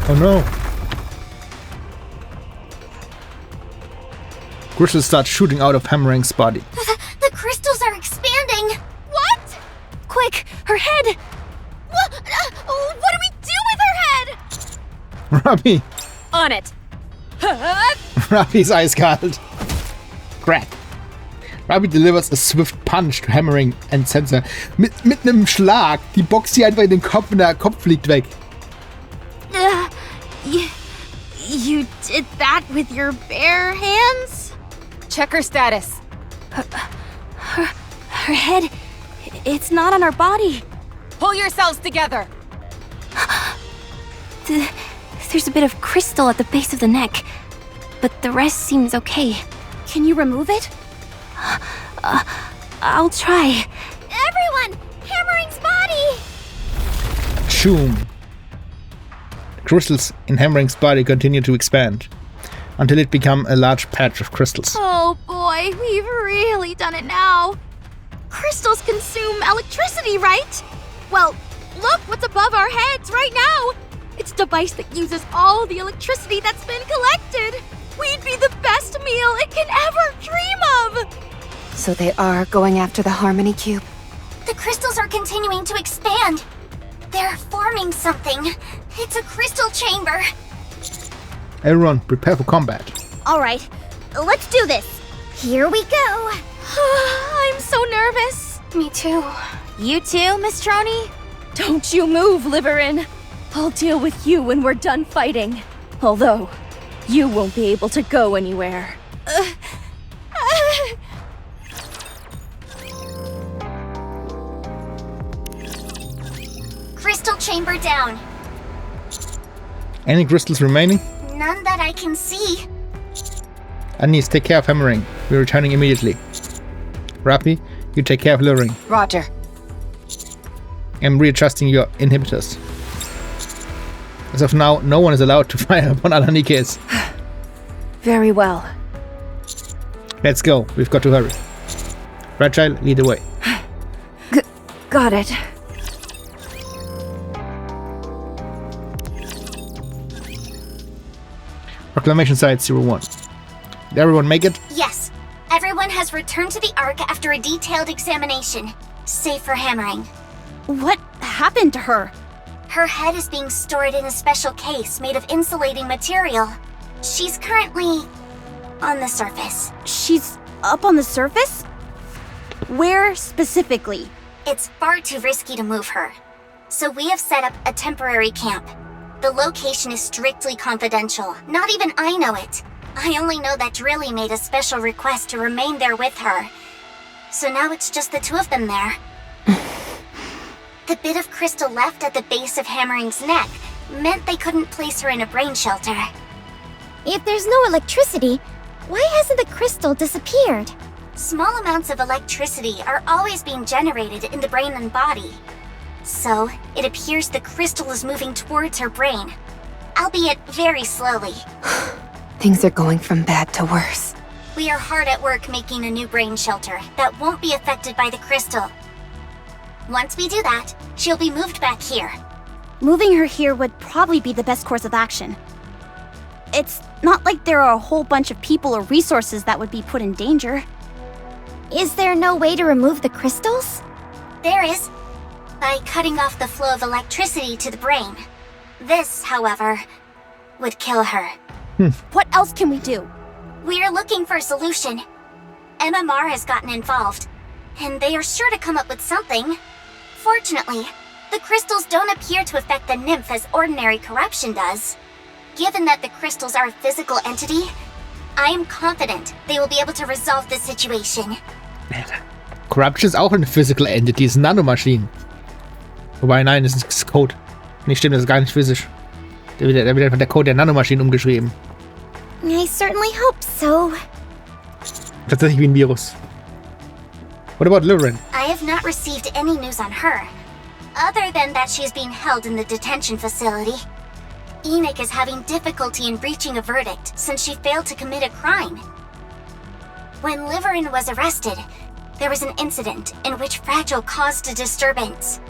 Speaker 1: Oh no. Crystals start shooting out of Hammering's body.
Speaker 7: The crystals are expanding.
Speaker 5: What? Quick, her head! What do we do with her head?
Speaker 1: Robbie!
Speaker 5: On it.
Speaker 1: Robbie's eiskalt. Crack. Robbie delivers a swift punch to Hammering and Sensor. Mit einem Schlag. Die boxt sie einfach in den Kopf und der Kopf fliegt weg.
Speaker 3: You did that with your bare hands?
Speaker 10: Check her status.
Speaker 3: Her head, it's not on her body.
Speaker 10: Pull yourselves together.
Speaker 3: There's a bit of crystal at the base of the neck, but the rest seems okay. Can you remove it? I'll try.
Speaker 4: Everyone! Hammering's body!
Speaker 1: Choom. Crystals in Hammering's body continue to expand until it becomes a large patch of crystals.
Speaker 3: Oh boy, we've really done it now. Crystals consume electricity, right? Well, look what's above our heads right now. It's a device that uses all the electricity that's been collected. We'd be the best meal it can ever dream of.
Speaker 10: So they are going after the Harmony Cube?
Speaker 7: The crystals are continuing to expand. They're forming something. It's a crystal chamber.
Speaker 1: Everyone, prepare for combat.
Speaker 4: All right, let's do this. Here we go.
Speaker 3: I'm so nervous.
Speaker 2: Me too.
Speaker 3: You too, Miss Troney?
Speaker 6: Don't you move, Liverin. I'll deal with you when we're done fighting. Although, you won't be able to go anywhere.
Speaker 7: Crystal chamber down.
Speaker 1: Any crystals remaining?
Speaker 7: None that I can see.
Speaker 1: Anis, take care of Hammering. We're returning immediately. Rappi, you take care of Livering.
Speaker 10: Roger.
Speaker 1: I'm readjusting your inhibitors. As of now, no one is allowed to fire upon other Nikkes.
Speaker 6: Very well.
Speaker 1: Let's go. We've got to hurry. Fragile, lead the way.
Speaker 6: Got it.
Speaker 1: Proclamation Site 01. Did everyone make it?
Speaker 7: Yes. Everyone has returned to the Ark after a detailed examination, save for Hammering.
Speaker 3: What happened to her?
Speaker 7: Her head is being stored in a special case made of insulating material. She's currently on the surface.
Speaker 3: She's up on the surface? Where specifically?
Speaker 7: It's far too risky to move her. So we have set up a temporary camp. The location is strictly confidential. Not even I know it. I only know that Drilly made a special request to remain there with her. So now it's just the two of them there. The bit of crystal left at the base of Hammering's neck meant they couldn't place her in a brain shelter.
Speaker 4: If there's no electricity, why hasn't the crystal disappeared?
Speaker 7: Small amounts of electricity are always being generated in the brain and body. So, it appears the crystal is moving towards her brain, albeit very slowly.
Speaker 10: Things are going from bad to worse.
Speaker 7: We are hard at work making a new brain shelter that won't be affected by the crystal. Once we do that, she'll be moved back here.
Speaker 3: Moving her here would probably be the best course of action. It's not like there are a whole bunch of people or resources that would be put in danger.
Speaker 4: Is there no way to remove the crystals?
Speaker 7: There is, by cutting off the flow of electricity to the brain. This, however, would kill her.
Speaker 3: What else can we do?
Speaker 7: We are looking for a solution. MMR has gotten involved, and they are sure to come up with something. Fortunately, the crystals don't appear to affect the nymph as ordinary corruption does. Given that the crystals are a physical entity, I am confident they will be able to resolve this situation.
Speaker 1: Corruption ist auch eine Physical Entity, ist Nanomaschinen. Wobei, nein, das ist Code. Nee, stimmt, das ist gar nicht physisch. Da wird einfach der Code der Nanomaschinen umgeschrieben.
Speaker 4: I certainly hope so.
Speaker 1: Tatsächlich wie ein Virus. What about Lyran?
Speaker 7: I have not received any news on her, other than that she is being held in the detention facility. Nikke is having difficulty in reaching a verdict since she failed to commit a crime. When Lyran was arrested, there was an incident in which Fragile caused a disturbance.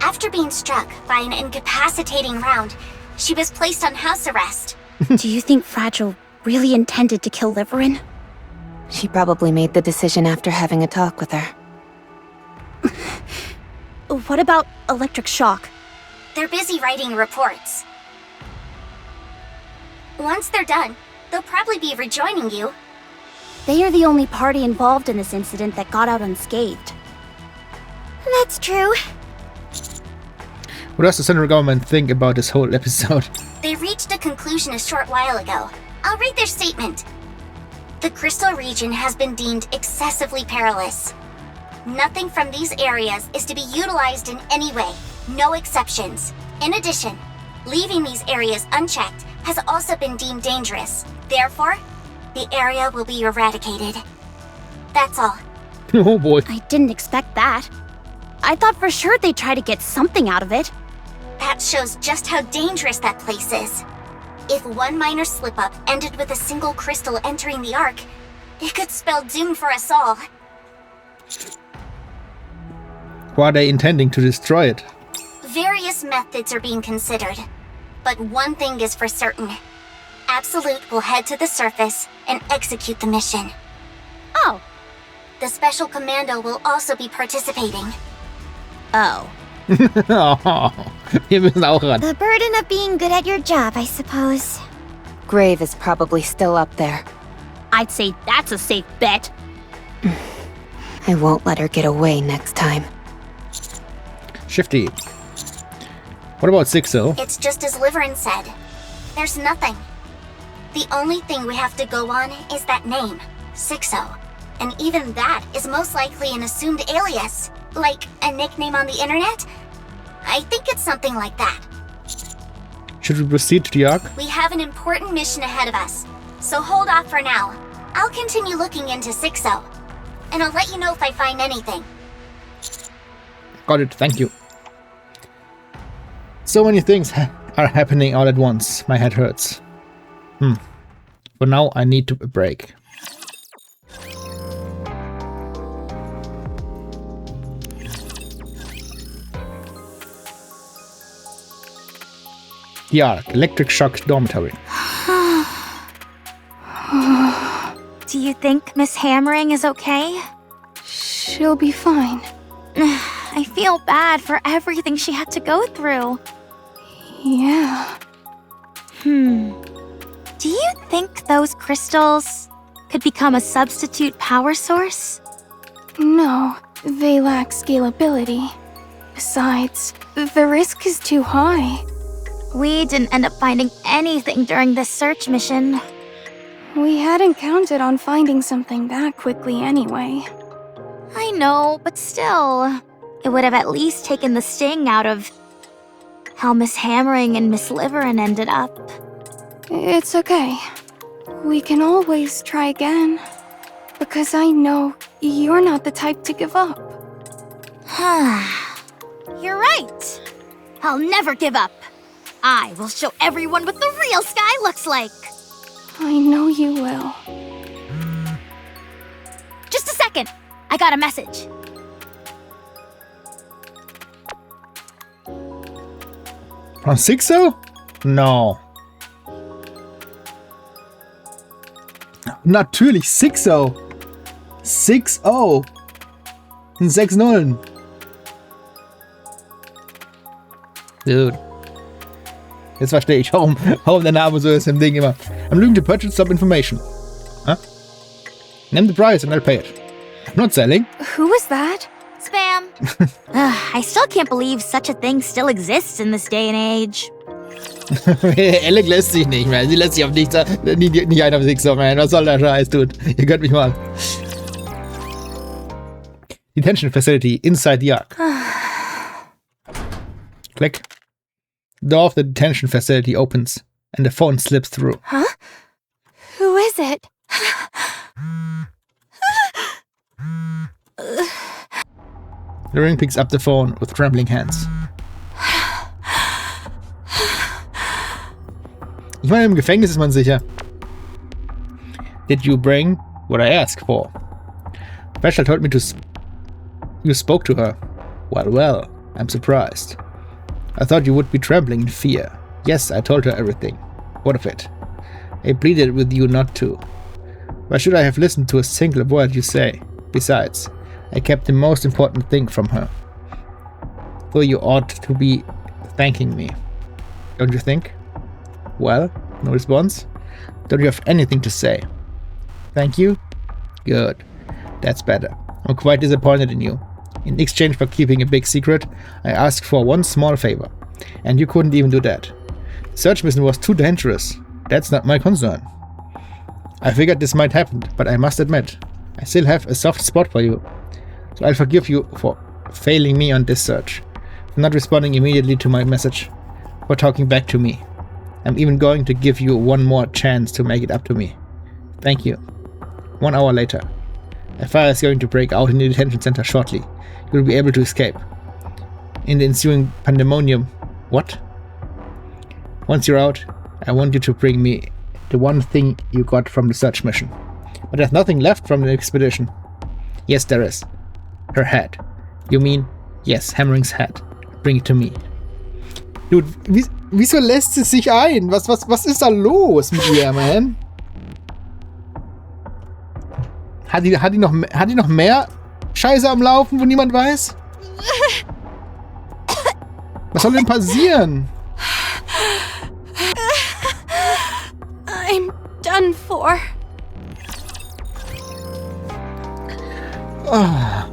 Speaker 7: After being struck by an incapacitating round, she was placed on house arrest.
Speaker 3: Do you think Fragile really intended to kill Lyran?
Speaker 10: She probably made the decision after having a talk with her.
Speaker 3: What about electric shock?
Speaker 7: They're busy writing reports. Once they're done, they'll probably be rejoining you.
Speaker 3: They are the only party involved in this incident that got out unscathed.
Speaker 4: That's true.
Speaker 1: What does the central government think about this whole episode?
Speaker 7: They reached a conclusion a short while ago. I'll read their statement. The Crystal region has been deemed excessively perilous. Nothing from these areas is to be utilized in any way, no exceptions. In addition, leaving these areas unchecked has also been deemed dangerous. Therefore, the area will be eradicated. That's all.
Speaker 1: Oh boy.
Speaker 3: I didn't expect that. I thought for sure they'd try to get something out of it.
Speaker 7: That shows just how dangerous that place is. If one minor slip-up ended with a single crystal entering the Ark, it could spell doom for us all.
Speaker 1: Why are they intending to destroy it?
Speaker 7: Various methods are being considered, but one thing is for certain. Absolute will head to the surface and execute the mission.
Speaker 3: Oh.
Speaker 7: The Special Commando will also be participating.
Speaker 3: Oh.
Speaker 1: Oh, wir müssen auch ran.
Speaker 4: The burden of being good at your job, I suppose.
Speaker 10: Grave is probably still up there.
Speaker 3: I'd say that's a safe bet.
Speaker 10: I won't let her get away next time.
Speaker 1: Shifty. What about Sixo?
Speaker 7: It's just as Lyran said. There's nothing. The only thing we have to go on is that name, Sixo. And even that is most likely an assumed alias. Like a nickname on the internet? I think it's something like that.
Speaker 1: Should we proceed to the Ark?
Speaker 7: We have an important mission ahead of us, so hold off for now. I'll continue looking into Sixo, and I'll let you know if I find anything.
Speaker 1: Got it, thank you. So many things are happening all at once. My head hurts. For now, I need a break. The Ark, Electric Shock Dormitory.
Speaker 3: Do you think Miss Hammering is okay?
Speaker 2: She'll be fine.
Speaker 3: I feel bad for everything she had to go through.
Speaker 2: Yeah.
Speaker 3: Do you think those crystals could become a substitute power source?
Speaker 2: No, they lack scalability. Besides, the risk is too high.
Speaker 3: We didn't end up finding anything during this search mission.
Speaker 2: We hadn't counted on finding something that quickly anyway.
Speaker 3: I know, but still, it would have at least taken the sting out of how Miss Hammering and Miss Liverin ended up.
Speaker 2: It's okay. We can always try again. Because I know you're not the type to give up.
Speaker 3: You're right. I'll never give up. I will show everyone what the real sky looks like.
Speaker 2: I know you will.
Speaker 3: Just a second. I got a message.
Speaker 1: From Sixo? No. Natürlich Sixo. 6-0. Ein 6-0. Dude. Jetzt verstehe ich, warum der Name so ist im Ding immer. I'm looking to purchase some information. Huh? Name the price and I'll pay it. I'm not selling.
Speaker 2: Who was that?
Speaker 3: Spam. I still can't believe such a thing still exists in this day and age.
Speaker 1: Alec lässt sich nicht mehr. Sie lässt sich auf nichts, nicht ein auf Sixo, man. Was soll der Scheiß, dude? Ihr könnt mich mal. Detention facility inside the Ark. Click. Door of the detention facility opens and the phone slips through.
Speaker 5: Huh? Who is it?
Speaker 1: The ring picks up the phone with trembling hands. Ich meine, im Gefängnis ist man sicher. Did you bring what I asked for? Vashel told me you spoke to her. Well, I'm surprised. I thought you would be trembling in fear. Yes, I told her everything. What of it? I pleaded with you not to. Why should I have listened to a single word you say? Besides, I kept the most important thing from her. Though you ought to be thanking me. Don't you think? Well, no response? Don't you have anything to say? Thank you? Good. That's better. I'm quite disappointed in you. In exchange for keeping a big secret, I asked for one small favor. And you couldn't even do that. The search mission was too dangerous. That's not my concern. I figured this might happen, but I must admit, I still have a soft spot for you. So I'll forgive you for failing me on this search, for not responding immediately to my message, for talking back to me. I'm even going to give you one more chance to make it up to me. Thank you. 1 hour later. A fire is going to break out in the detention center shortly. You'll be able to escape. In the ensuing pandemonium. What? Once you're out, I want you to bring me the one thing you got from the search mission. But there's nothing left from the expedition. Yes, there is. Her head. You mean, yes, Hammering's head. Bring it to me. Dude, wieso lässt sie sich ein? Was ist da los mit ihr, man? Hat die noch mehr Scheiße am Laufen, wo niemand weiß? Was soll denn passieren?
Speaker 5: I'm done for.
Speaker 1: Oh.